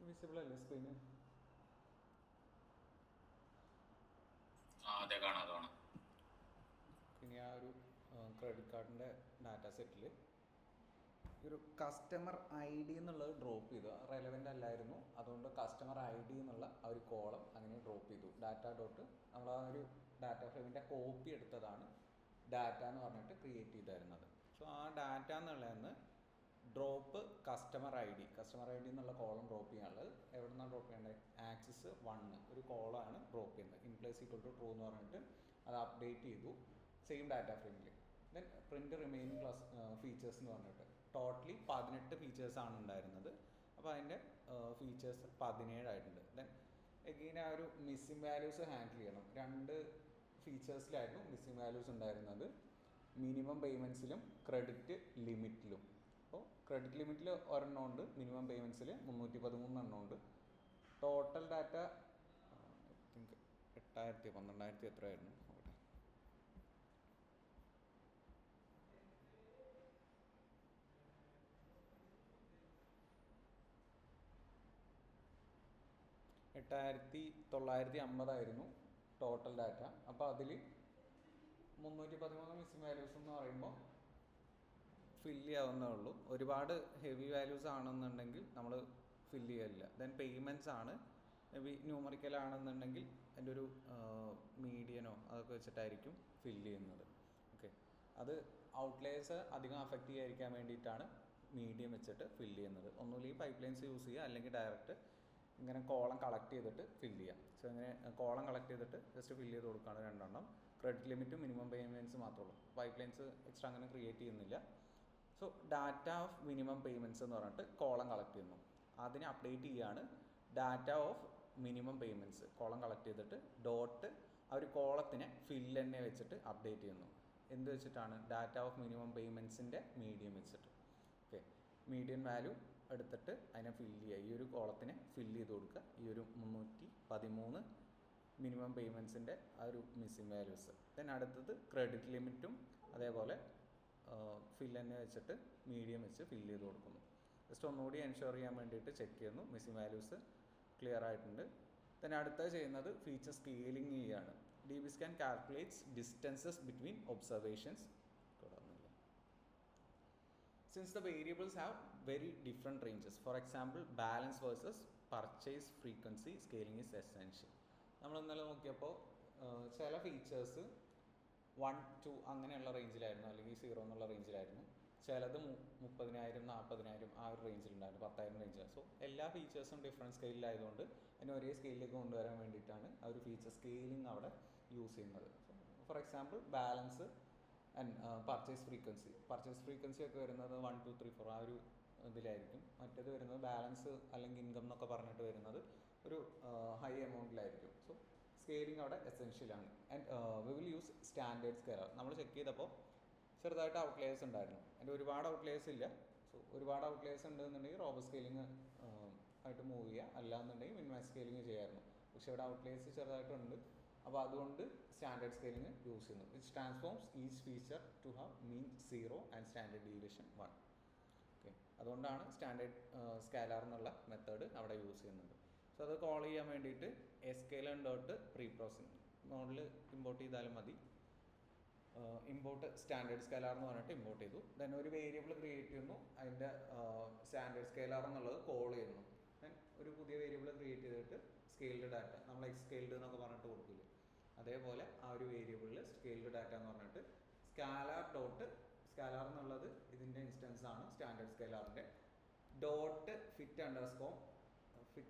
Visible അല്ലേ screen? അതെ, കാണാം, കാണാം. ഇനി ആ ഒരു ക്രെഡിറ്റ് കാർഡിൻ്റെ ഡാറ്റ സെറ്റിൽ ഒരു കസ്റ്റമർ ഐ ഡി എന്നുള്ളത് ഡ്രോപ്പ് ചെയ്തു. റെലവൻ്റ് അല്ലായിരുന്നു, അതുകൊണ്ട് കസ്റ്റമർ ഐ ഡി എന്നുള്ള ആ ഒരു കോളം അങ്ങനെ ഡ്രോപ്പ് ചെയ്തു. ഡാറ്റ ഡോട്ട് നമ്മൾ ആ ഒരു ഡാറ്റ ഫ്രെയിമിൻ്റെ കോപ്പി എടുത്തതാണ് ഡാറ്റ എന്ന് പറഞ്ഞിട്ട് ക്രിയേറ്റ് ചെയ്തായിരുന്നത്. സോ ആ ഡാറ്റ എന്നുള്ളതെന്ന് ഡ്രോപ്പ് കസ്റ്റമർ ഐ ഡി എന്നുള്ള കോളം ഡ്രോപ്പ് ചെയ്യാനുള്ളത് എവിടെ നിന്നാണ് ഡ്രോപ്പ് ചെയ്യേണ്ടത്? ആക്സിസ് 1 ഒരു കോളമാണ് ഡ്രോപ്പ് ചെയ്യുന്നത്. ഇംപ്ലൈസ് ഈക്വൽ ടു ട്രൂ എന്ന് പറഞ്ഞിട്ട് അത് അപ്ഡേറ്റ് ചെയ്തു സെയിം ഡാറ്റ ഫ്രെയിമിൽ. Then print remaining plus features എന്ന് പറഞ്ഞിട്ട് ടോട്ടലി 18 ഫീച്ചേഴ്സാണ് ഉണ്ടായിരുന്നത്. അപ്പോൾ അതിൻ്റെ ഫീച്ചേഴ്സ് 17 ആയിട്ടുണ്ട്. ദെൻ എഗെയിൻ ആ ഒരു മിസ്സിംഗ് വാല്യൂസ് ഹാൻഡിൽ ചെയ്യണം. 2 ഫീച്ചേഴ്സിലായിരുന്നു മിസ്സിംഗ് വാല്യൂസ് ഉണ്ടായിരുന്നത്, മിനിമം പേയ്മെൻറ്റ്സിലും ക്രെഡിറ്റ് ലിമിറ്റിലും. അപ്പോൾ ക്രെഡിറ്റ് ലിമിറ്റിൽ ഒരെണ്ണം ഉണ്ട്, മിനിമം പേയ്മെൻറ്റ്സിൽ 313 എണ്ണം ഉണ്ട്. ടോട്ടൽ ഡാറ്റ ഐ തിങ്ക് 8000 12000 എത്രയായിരുന്നു? 8950 ടോട്ടൽ ഡാറ്റ. അപ്പോൾ അതിൽ 313 മിസ്സിംഗ് വാല്യൂസ് എന്ന് പറയുമ്പോൾ ഫില്ല് ചെയ്യാവുന്നേ ഉള്ളൂ. ഒരുപാട് ഹെവി വാല്യൂസ് ആണെന്നുണ്ടെങ്കിൽ നമ്മൾ ഫില്ല് ചെയ്യില്ല. ദെൻ പേയ്മെൻറ്റ്സ് ആണ് മേബി ന്യൂമറിക്കൽ ആണെന്നുണ്ടെങ്കിൽ അതിൻ്റെ ഒരു മീഡിയനോ അതൊക്കെ വെച്ചിട്ടായിരിക്കും ഫില്ല് ചെയ്യുന്നത്. ഓക്കെ, അത് ഔട്ട്ലേഴ്സ് അധികം അഫക്റ്റ് ചെയ്യാതിരിക്കാൻ വേണ്ടിയിട്ടാണ് മീഡിയം വെച്ചിട്ട് ഫില്ല് ചെയ്യുന്നത്. ഒന്നുമില്ലെങ്കിൽ പൈപ്പ് ലൈൻസ് യൂസ് ചെയ്യുക, അല്ലെങ്കിൽ ഡയറക്റ്റ് ഇങ്ങനെ കോളം കളക്ട് ചെയ്തിട്ട് ഫില്ല് ചെയ്യാം. സോ ഇങ്ങനെ കോളം കളക്ട് ചെയ്തിട്ട് ജസ്റ്റ് ഫില്ല് ചെയ്ത് കൊടുക്കുകയാണ് 2 എണ്ണം. ക്രെഡിറ്റ് ലിമിറ്റും മിനിമം പേയ്മെൻറ്റ്സ് മാത്രമേ ഉള്ളൂ. പൈപ്പ് ലൈൻസ് എക്സ്ട്രാ അങ്ങനെ ക്രിയേറ്റ് ചെയ്യുന്നില്ല. So data of minimum payments എന്ന് പറഞ്ഞിട്ട് കോളം കളക്ട് ചെയ്യുന്നു. അതിനെ അപ്ഡേറ്റ് ചെയ്യുകയാണ് data of minimum payments column collect ചെയ്തിട്ട് ഡോട്ട് ആ ഒരു കോളത്തിനെ ഫില്ല് തന്നെ വെച്ചിട്ട് അപ്ഡേറ്റ് ചെയ്യുന്നു. എന്ത് വെച്ചിട്ടാണ്? ഡാറ്റ ഓഫ് മിനിമം പേയ്മെൻറ്റ്സിൻ്റെ മീഡിയം വെച്ചിട്ട്. ഓക്കെ, മീഡിയം വാല്യൂ എടുത്തിട്ട് അതിനെ ഫില്ല് ചെയ്യുക, ഈ ഒരു കോളത്തിനെ ഫില്ല് ചെയ്ത് കൊടുക്കുക. ഈ ഒരു 313 മിനിമം പേയ്മെൻറ്റ്സിൻ്റെ ആ ഒരു മിസ്സിംഗ് വാല്യൂസ്. ദെൻ അടുത്തത് ക്രെഡിറ്റ് ലിമിറ്റും അതേപോലെ ഫില്ല് തന്നെ വെച്ചിട്ട് മീഡിയം വെച്ച് ഫില്ല് ചെയ്ത് കൊടുക്കുന്നു. ജസ്റ്റ് ഒന്നുകൂടി എൻഷുർ ചെയ്യാൻ വേണ്ടിയിട്ട് ചെക്ക് ചെയ്യുന്നു മിസ്സിംഗ് വാല്യൂസ് ക്ലിയർ ആയിട്ടുണ്ട്. then അടുത്തത് ചെയ്യുന്നത് ഫീച്ചർ സ്കെയിലിംഗ് ചെയ്യുകയാണ്. D B scan calculates distances between observations. Since the variables have very different ranges, for example balance versus purchase frequency, scaling is essential. നമ്മൾ ഇന്നലെ നോക്കിയപ്പോൾ ചില ഫീച്ചേഴ്സ് 1 2 അങ്ങനെയുള്ള റേഞ്ചിലായിരുന്നു, അല്ലെങ്കിൽ 0 എന്നുള്ള റേഞ്ചിലായിരുന്നു. ചിലത് 30,000 40,000 ആ ഒരു റേഞ്ചിലുണ്ടായിരുന്നു, 10,000 റേഞ്ചിലാണ്. സോ എല്ലാ ഫീച്ചേഴ്സും ഡിഫറെൻറ്റ് സ്കെയിലായതുകൊണ്ട് അതിനെ ഒരേ സ്കെയിലിലേക്ക് കൊണ്ടുവരാൻ വേണ്ടിയിട്ടാണ് ആ ഒരു ഫീച്ചർ സ്കെയിലിംഗ് അവിടെ യൂസ് ചെയ്യുന്നത്. For example balance and purchase frequency ഒക്കെ വരുന്നത് 1 2 3 4 ആ ഒരു ഇതിലായിരിക്കും. മറ്റേത് വരുന്നത് ബാലൻസ് അല്ലെങ്കിൽ ഇൻകം എന്നൊക്കെ പറഞ്ഞിട്ട് വരുന്നത് ഒരു ഹൈ എമൗണ്ടിലായിരിക്കും. സോ സ്കെയിലിംഗ് അവിടെ എസെൻഷ്യലാണ്. And we will use standard scaler. നമ്മൾ ചെക്ക് ചെയ്തപ്പോൾ ചെറുതായിട്ട് ഔട്ട്ലേയേഴ്സ് ഉണ്ടായിരുന്നു. അതിൻ്റെ ഒരുപാട് ഔട്ട്ലേയേഴ്സ് ഇല്ല. സോ ഒരുപാട് ഔട്ട്ലേയേഴ്സ് ഉണ്ടെന്നുണ്ടെങ്കിൽ റോബോ സ്കെയിലിംഗ് ആയിട്ട് മൂവ് ചെയ്യുക, അല്ലാന്നുണ്ടെങ്കിൽ മിനിമൈസ് സ്കെയിലിംഗ് ചെയ്യായിരുന്നു. പക്ഷേ ഇവിടെ ഔട്ട്ലേയേഴ്സ് ചെറുതായിട്ടുണ്ട്. അപ്പോൾ അതുകൊണ്ട് സ്റ്റാൻഡേർഡ് സ്കെയിലിംഗ് യൂസ് ചെയ്യുന്നു. Which transforms each feature to have mean 0 and standard deviation 1. Okay, അതുകൊണ്ടാണ് സ്റ്റാൻഡേർഡ് സ്കെയിലർ എന്നുള്ള മെത്തേഡ് അവിടെ യൂസ് ചെയ്യുന്നത്. സോ അത് കോൾ ചെയ്യാൻ വേണ്ടിയിട്ട് എസ്കെയിലർ ഡോട്ട് പ്രീ പ്രോസസ്സിംഗ് മോഡിൽ ഇമ്പോർട്ട് ചെയ്താലും മതി. ഇമ്പോർട്ട് സ്റ്റാൻഡേർഡ് സ്കെയിലർ എന്ന് പറഞ്ഞിട്ട് ഇമ്പോർട്ട് ചെയ്തു. ദെൻ ഒരു വേരിയബിൾ ക്രിയേറ്റ് ചെയ്യുന്നു, അതിൻ്റെ സ്റ്റാൻഡേർഡ് സ്കെയിലർ എന്നുള്ളത് കോൾ ചെയ്യുന്നു. ദെൻ ഒരു പുതിയ വേരിയബിൾ ക്രിയേറ്റ് ചെയ്തിട്ട് സ്കെയിൽഡ് ഡാറ്റ, നമ്മൾ എക്സ്കെയിൽഡ് എന്നൊക്കെ പറഞ്ഞിട്ട് കൊടുക്കില്ല, അതേപോലെ ആ ഒരു വേരിയബിളിൽ സ്കെയിൽഡ് ഡാറ്റ എന്ന് പറഞ്ഞിട്ട് സ്കാലാർ എന്നുള്ളത് ഇതിൻ്റെ ഇൻസ്റ്റൻസ് ആണ് സ്റ്റാൻഡേർഡ് സ്കെയിലറിൻ്റെ. Dot fit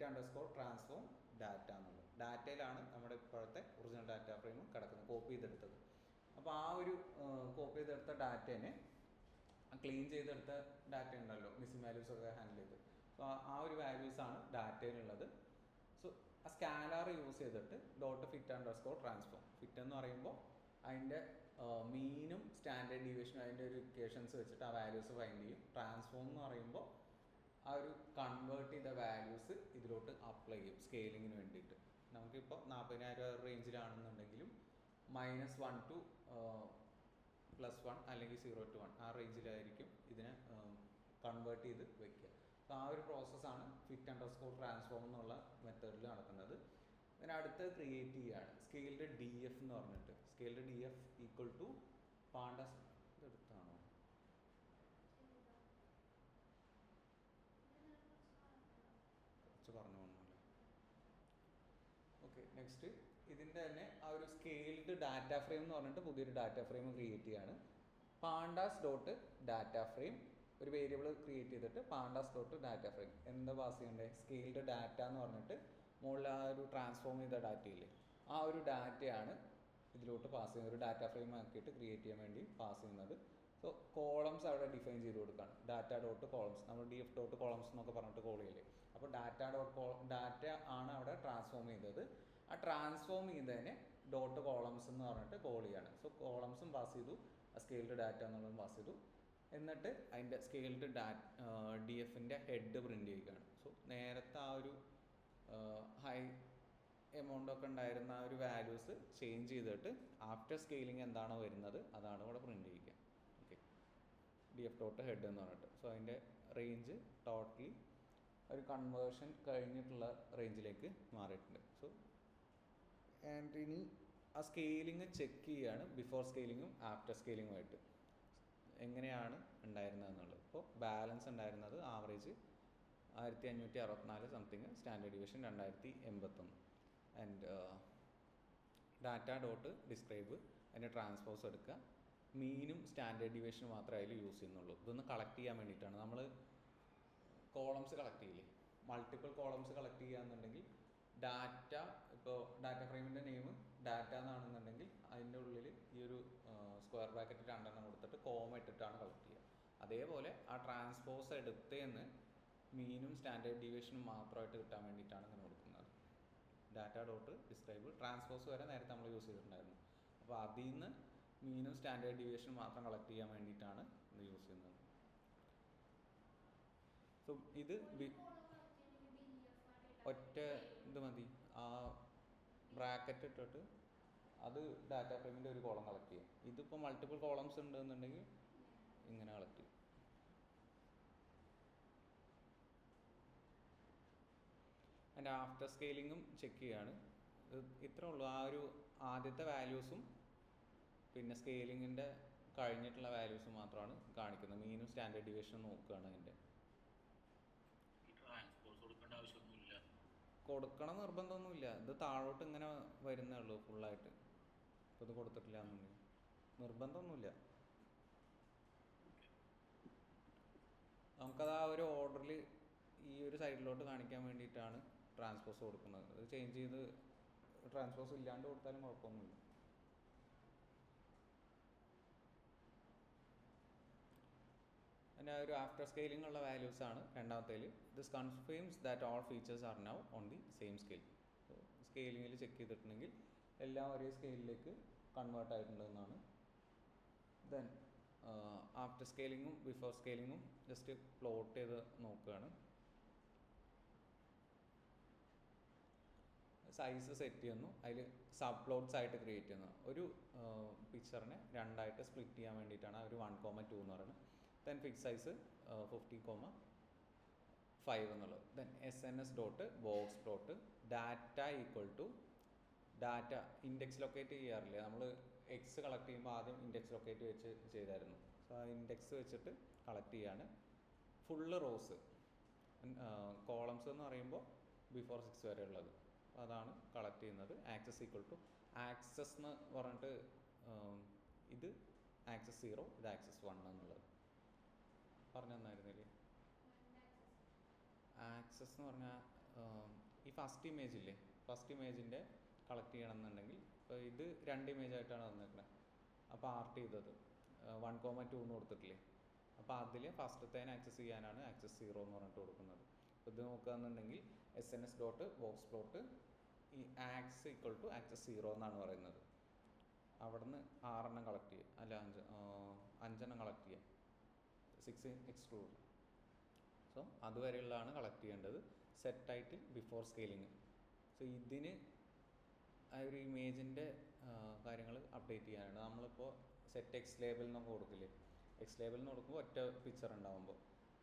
underscore transform data എന്നുള്ളത്. ഡാറ്റയിലാണ് നമ്മുടെ ഇപ്പോഴത്തെ ഒറിജിനൽ ഡാറ്റ ഫ്രെയിം കിടക്കുന്നത്, കോപ്പി ചെയ്തെടുത്തത്. അപ്പോൾ ആ ഒരു കോപ്പി ചെയ്തെടുത്ത ഡാറ്റേനെ ക്ലീൻ ചെയ്തെടുത്ത ഡാറ്റ ഉണ്ടല്ലോ, മിസ്സിംഗ് വാല്യൂസ് ഒക്കെ ഹാൻഡിൽ ചെയ്ത്. സോ ആ ഒരു വാല്യൂസാണ് ഡാറ്റയിലുള്ളത്. സോ ആ സ്കാലാർ യൂസ് ചെയ്തിട്ട് dot fit underscore transform. Fit എന്ന് പറയുമ്പോൾ അതിൻ്റെ മീനും സ്റ്റാൻഡേർഡ് ഡീവിയേഷനും അതിൻ്റെ ഒരു ഇക്വേഷൻസ് വെച്ചിട്ട് ആ വാല്യൂസ് ഫൈൻഡ് ചെയ്യും. ട്രാൻസ്ഫോം എന്ന് പറയുമ്പോൾ ആ ഒരു കൺവേർട്ട് ചെയ്ത വാല്യൂസ് ഇതിലോട്ട് അപ്ലൈ ചെയ്യും സ്കെയിലിങ്ങിന് വേണ്ടിയിട്ട്. നമുക്കിപ്പോൾ 40,000 റേഞ്ചിലാണെന്നുണ്ടെങ്കിലും -1 to +1 അല്ലെങ്കിൽ 0 to 1 ആ റേഞ്ചിലായിരിക്കും ഇതിനെ കൺവേർട്ട് ചെയ്ത് വയ്ക്കുക. അപ്പോൾ ആ ഒരു പ്രോസസ്സാണ് ഫിറ്റ് അണ്ടർസ്കോർ ട്രാൻസ്ഫോം എന്നുള്ള മെത്തേഡിൽ നടക്കുന്നത്. പിന്നെ അടുത്ത് ക്രിയേറ്റ് ചെയ്യുകയാണ് സ്കെയിൽഡ് ഡി എഫ് എന്ന് പറഞ്ഞിട്ട്. Scaled D F equal to pandas ഇതെടുത്താണോ കുറച്ച് പറഞ്ഞു പോകണമല്ലോ. ഓക്കെ, നെക്സ്റ്റ് ഇതിൻ്റെ തന്നെ ആ ഒരു സ്കെയിൽഡ് ഡാറ്റ ഫ്രെയിം എന്ന് പറഞ്ഞിട്ട് പുതിയൊരു ഡാറ്റ ഫ്രെയിം ക്രിയേറ്റ് ചെയ്യുകയാണ്. പാണ്ടാസ് ഡോട്ട് ഡാറ്റ ഫ്രെയിം ഒരു വേരിയബിൾ ക്രിയേറ്റ് ചെയ്തിട്ട് പാണ്ടാസ് ഡോട്ട് ഡാറ്റ ഫ്രെയിം എന്താ പാസ് ചെയ്യണ്ടേ? സ്കെയിൽഡ് ഡാറ്റ എന്ന് പറഞ്ഞിട്ട് മുകളിൽ ആ ഒരു ട്രാൻസ്ഫോം ചെയ്ത ഡാറ്റയില്ലേ, ആ ഒരു ഡാറ്റയാണ് ഇതിലോട്ട് പാസ് ചെയ്യുന്നത്. ഒരു ഡാറ്റ ഫ്രെയിം ആക്കിയിട്ട് ക്രിയേറ്റ് ചെയ്യാൻ വേണ്ടി പാസ് ചെയ്യുന്നത്. സോ കോളംസ് അവിടെ ഡിഫൈൻ ചെയ്ത് കൊടുക്കുകയാണ്. ഡാറ്റ ഡോട്ട് കോളംസ്, നമ്മൾ ഡി എഫ് ഡോട്ട് കോളംസ് എന്നൊക്കെ പറഞ്ഞിട്ട് കോൾ ചെയ്യില്ലേ. അപ്പോൾ ഡാറ്റ ആണ് അവിടെ ട്രാൻസ്ഫോം ചെയ്തത്. ആ ട്രാൻസ്ഫോം ചെയ്തതിനെ ഡോട്ട് കോളംസ് എന്ന് പറഞ്ഞിട്ട് കോൾ ചെയ്യാണ്. സോ കോളംസും പാസ് ചെയ്തു, സ്കെയിൽഡ് ഡാറ്റ എന്നുള്ളതും പാസ് ചെയ്തു. എന്നിട്ട് അതിൻ്റെ സ്കെയിൽഡ് ഡി എഫിൻ്റെ ഹെഡ് പ്രിൻറ്റ് ചെയ്യുകയാണ്. സോ നേരത്തെ ആ ഒരു ഹൈ എമൗണ്ട് ഒക്കെ ഉണ്ടായിരുന്ന ആ ഒരു വാല്യൂസ് ചേഞ്ച് ചെയ്തിട്ട് ആഫ്റ്റർ സ്കെയിലിംഗ് എന്താണോ വരുന്നത് അതാണ് ഇവിടെ പ്രിൻറ്റ് ചെയ്യുക. Okay, D F dot head എന്ന് പറഞ്ഞിട്ട്. സോ അതിൻ്റെ റേഞ്ച് ടോട്ടലി ഒരു കൺവേർഷൻ കഴിഞ്ഞിട്ടുള്ള റേഞ്ചിലേക്ക് മാറിയിട്ടുണ്ട്. സോ ആൻഡ് ഇനി ആ സ്കെയിലിംഗ് ചെക്ക് ചെയ്യുകയാണ് ബിഫോർ സ്കെയിലിങ്ങും ആഫ്റ്റർ സ്കെയിലിങ്ങുമായിട്ട് എങ്ങനെയാണ് ഉണ്ടായിരുന്നത് എന്നുള്ളത്. ഇപ്പോൾ ബാലൻസ് ഉണ്ടായിരുന്നത് average 1564 something, standard division 2081. And data dot describe അതിൻ്റെ ട്രാൻസ്പോസ് എടുക്കുക. മീനും സ്റ്റാൻഡേർഡ് ഡിവിഷനും മാത്രമേ അതിൽ യൂസ് ചെയ്യുന്നുള്ളൂ. ഇതൊന്ന് കളക്ട് ചെയ്യാൻ വേണ്ടിയിട്ടാണ്. നമ്മൾ കോളംസ് കളക്ട് ചെയ്യില്ലേ, മൾട്ടിപ്പിൾ കോളംസ് കളക്ട് ചെയ്യുകയെന്നുണ്ടെങ്കിൽ ഡാറ്റ, ഇപ്പോൾ ഡാറ്റ ഫ്രെയിമിൻ്റെ നെയിം ഡാറ്റ എന്നാണെന്നുണ്ടെങ്കിൽ അതിൻ്റെ ഉള്ളിൽ ഈ ഒരു സ്ക്വയർ ബ്രാക്കറ്റ് 2 കൊടുത്തിട്ട് കോമ ഇട്ടിട്ടാണ് കളക്ട് ചെയ്യുക. അതേപോലെ ആ ട്രാൻസ്പോസ് എടുത്തതെന്ന് മീനും സ്റ്റാൻഡേർഡ് ഡീവിയേഷനും മാത്രമായിട്ട് കിട്ടാൻ വേണ്ടിയിട്ടാണ് ഇങ്ങനെ കൊടുക്കുന്നത്. ഡാറ്റ ഡോട്ട് ഡിസ്ക്രൈബ് ട്രാൻസ്പോസ് വരെ നേരത്തെ നമ്മൾ യൂസ് ചെയ്തിട്ടുണ്ടായിരുന്നു. അപ്പോൾ അതിൽ നിന്ന് മീനും സ്റ്റാൻഡേർഡ് ഡീവിയേഷനും മാത്രം കളക്ട് ചെയ്യാൻ വേണ്ടിയിട്ടാണ് ഇത് യൂസ് ചെയ്യുന്നത്. സോ ഇത് ഒറ്റ ഇത് മതി, ആ ബ്രാക്കറ്റ് ഇട്ടിട്ട് അത് ഡാറ്റ ഫ്രെയിമിൻ്റെ ഒരു കോളം കളക്ട് ചെയ്യാം. ഇതിപ്പോൾ മൾട്ടിപ്പിൾ കോളംസ് ഉണ്ടെന്നുണ്ടെങ്കിൽ ഇങ്ങനെ കളക്ട് ചെയ്യും. അതിൻ്റെ ആഫ്റ്റർ സ്കെയിലിങ്ങും ചെക്ക് ചെയ്യുകയാണ്. ഇത്രേ ഉള്ളൂ. ആ ഒരു ആദ്യത്തെ വാല്യൂസും പിന്നെ സ്കെയിലിങ്ങിൻ്റെ കഴിഞ്ഞിട്ടുള്ള വാല്യൂസും മാത്രമാണ് കാണിക്കുന്നത്. മീനും സ്റ്റാൻഡേർഡ് ഡിവിഷനും നോക്കുകയാണ് അതിൻ്റെ. കൊടുക്കണം നിർബന്ധമൊന്നുമില്ല. ഇത് താഴോട്ട് ഇങ്ങനെ വരുന്നേ ഉള്ളൂ ഫുള്ളായിട്ട്. ഇപ്പോൾ ഇത് കൊടുത്തിട്ടില്ല എന്നുണ്ടെങ്കിൽ നിർബന്ധമൊന്നുമില്ല. നമുക്കത് ആ ഒരു ഓർഡറിൽ ഈ ഒരു സൈഡിലോട്ട് കാണിക്കാൻ വേണ്ടിയിട്ടാണ് ട്രാൻസ്പോസ് കൊടുക്കുന്നത്. അത് ചേഞ്ച് ചെയ്ത് ട്രാൻസ്പോസ് ഇല്ലാണ്ട് കൊടുത്താലും കുഴപ്പമൊന്നുമില്ല. അതിൻ്റെ ഒരു ആഫ്റ്റർ സ്കെയിലിംഗ് ഉള്ള വാല്യൂസ് ആണ് രണ്ടാമത്തേൽ. This confirms that all features are now on the same scale. സ്കെയിലിങ്ങിൽ ചെക്ക് ചെയ്തിട്ടുണ്ടെങ്കിൽ എല്ലാം ഒരേ സ്കെയിലിലേക്ക് കൺവേർട്ട് ആയിട്ടുണ്ടെന്നാണ്. ദെൻ ആഫ്റ്റർ സ്കെയിലിങ്ങും ബിഫോർ സ്കെയിലിങ്ങും ജസ്റ്റ് പ്ലോട്ട് ചെയ്ത് നോക്കുകയാണ്. സൈസ് സെറ്റ് ചെയ്യുന്നു. അതിൽ സബ് പ്ലോട്ട്സ് ആയിട്ട് ക്രിയേറ്റ് ചെയ്യുന്നു. ഒരു പിക്ചറിനെ രണ്ടായിട്ട് സ്പ്ലിറ്റ് ചെയ്യാൻ വേണ്ടിയിട്ടാണ് ഒരു 1,2 എന്ന് പറയുന്നത്. ദെൻ ഫിക്സ് സൈസ് 50,5 എന്നുള്ളത്. Then SNS dot box plot data equal to data index locate ചെയ്യാറില്ലേ നമ്മൾ. എക്സ് കളക്ട് ചെയ്യുമ്പോൾ ആദ്യം ഇൻഡെക്സ് ലൊക്കേറ്റ് വെച്ച് ചെയ്തായിരുന്നു. സോ ആ ഇൻഡെക്സ് വെച്ചിട്ട് കളക്ട് ചെയ്യാണ്. ഫുള്ള് റോസ്, കോളംസ് എന്ന് പറയുമ്പോൾ ബിഫോർ 6 വരെ ഉള്ളത്. അപ്പോൾ അതാണ് കളക്ട് ചെയ്യുന്നത്. ആക്സസ് ഈക്വൽ ടു ആക്സസ് എന്ന് പറഞ്ഞിട്ട് ഇത് ആക്സസ് 0, ഇത് ആക്സസ് 1 എന്നുള്ളത് പറഞ്ഞു തന്നായിരുന്നില്ലേ. ആക്സസ് എന്ന് പറഞ്ഞാൽ ഈ ഫസ്റ്റ് ഇമേജ് ഇല്ലേ, ഫസ്റ്റ് ഇമേജിൻ്റെ കളക്ട് ചെയ്യണമെന്നുണ്ടെങ്കിൽ ഇപ്പോൾ ഇത് 2 ഇമേജായിട്ടാണ് വന്നിരിക്കുന്നത്. അപ്പോൾ ആർട്ട് ചെയ്തത് 1,2 എന്ന് കൊടുത്തിട്ടില്ലേ. അപ്പോൾ അതിൽ ഫസ്റ്റത്തേനെ ആക്സസ് ചെയ്യാനാണ് ആക്സസ് 0 എന്ന് പറഞ്ഞിട്ട് കൊടുക്കുന്നത്. അപ്പോൾ ഇത് നോക്കുകയെന്നുണ്ടെങ്കിൽ SNS ഡോട്ട് ബോക്സ് പ്ലോട്ട് ഈ ആക്സ് ഈക്വൽ ടു ആക്സസ് 0 എന്നാണ് പറയുന്നത്. അവിടെ നിന്ന് 6 കളക്ട് ചെയ്യുക, അല്ല 5 കളക്ട് ചെയ്യുക, 6 എക്സ്ക്ലൂഡ്. സോ അതുവരെയുള്ളതാണ് കളക്ട് ചെയ്യേണ്ടത്. Set title before scaling. So ഇതിന് ആ ഒരു ഇമേജിൻ്റെ കാര്യങ്ങൾ അപ്ഡേറ്റ് ചെയ്യാനാണ്. നമ്മളിപ്പോൾ സെറ്റ് എക്സ് ലേബൽ എന്നൊക്കെ കൊടുക്കില്ലേ, എക്സ് ലേബൽ എന്ന് കൊടുക്കുമ്പോൾ ഒറ്റ പിക്ചർ ഉണ്ടാകുമ്പോൾ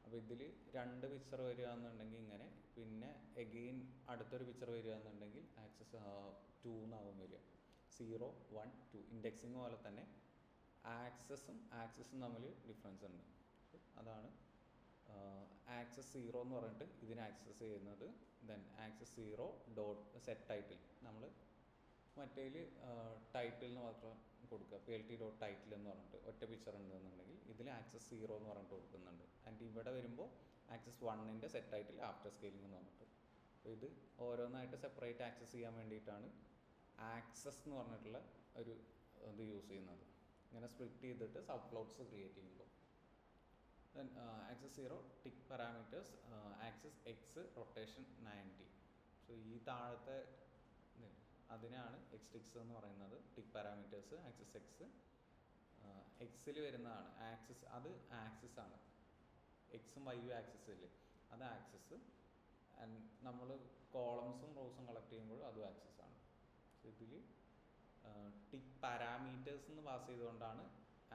അപ്പോൾ ഇതിൽ 2 പിക്ചർ വരികയെന്നുണ്ടെങ്കിൽ ഇങ്ങനെ, പിന്നെ എഗെയിൻ അടുത്തൊരു പിക്ചർ വരികയെന്നുണ്ടെങ്കിൽ ആക്സസ് 2 എന്നാവും വരിക. 0, 1, 2 ഇൻഡെക്സിങ് പോലെ തന്നെ ആക്സസും തമ്മിൽ ഡിഫറൻസ് ഉണ്ട്. അതാണ് ആക്സസ് 0 എന്ന് പറഞ്ഞിട്ട് ഇതിനെ ആക്സസ് ചെയ്യുന്നത്. Then access 0 dot set title, നമ്മൾ മറ്റേതിൽ ടൈറ്റിൽ എന്ന് മാത്രം കൊടുക്കുക, PLT ഡോട്ട് ടൈറ്റിൽ എന്ന് പറഞ്ഞിട്ട് ഒറ്റ പിക്ചർ ഉണ്ടെന്നുണ്ടെങ്കിൽ ഇതിൽ ആക്സസ് 0 എന്ന് പറഞ്ഞിട്ട് കൊടുക്കുന്നുണ്ട്. ആൻഡ് ഇവിടെ വരുമ്പോൾ ആക്സസ് 1ൻ്റെ സെറ്റ് ടൈറ്റിൽ ആഫ്റ്റർ സ്കെയിലിംഗ് എന്ന് പറഞ്ഞിട്ട്. അപ്പോൾ ഇത് ഓരോന്നായിട്ട് സെപ്പറേറ്റ് ആക്സസ് ചെയ്യാൻ വേണ്ടിയിട്ടാണ് ആക്സസ് എന്ന് പറഞ്ഞിട്ടുള്ള ഒരു ഇത് യൂസ് ചെയ്യുന്നത്. ഇങ്ങനെ സ്പ്ലിറ്റ് ചെയ്തിട്ട് സബ് പ്ലോട്ട്സ് ക്രിയേറ്റ് ചെയ്യുമ്പോൾ. Then access 0 tick parameters, access X rotation 90. So ഈ താഴത്തെ അതിനാണ് എക്സ് ടിക്സ് എന്ന് പറയുന്നത്. ടിക്ക് പാരാമീറ്റേഴ്സ് ആക്സസ് എക്സ്, എക്സിൽ വരുന്നതാണ് ആക്സസ്, അത് ആക്സസ് ആണ്. എക്സും വൈയും ആക്സസ് ഇല്ലേ, അത് ആക്സസ്. ആൻഡ് നമ്മൾ കോളംസും റോസും കളക്ട് ചെയ്യുമ്പോഴും അതും ആക്സസ് ആണ്. സോ ഇതിൽ ടിക്ക് പാരാമീറ്റേഴ്സ് എന്ന് പാസ് ചെയ്തുകൊണ്ടാണ്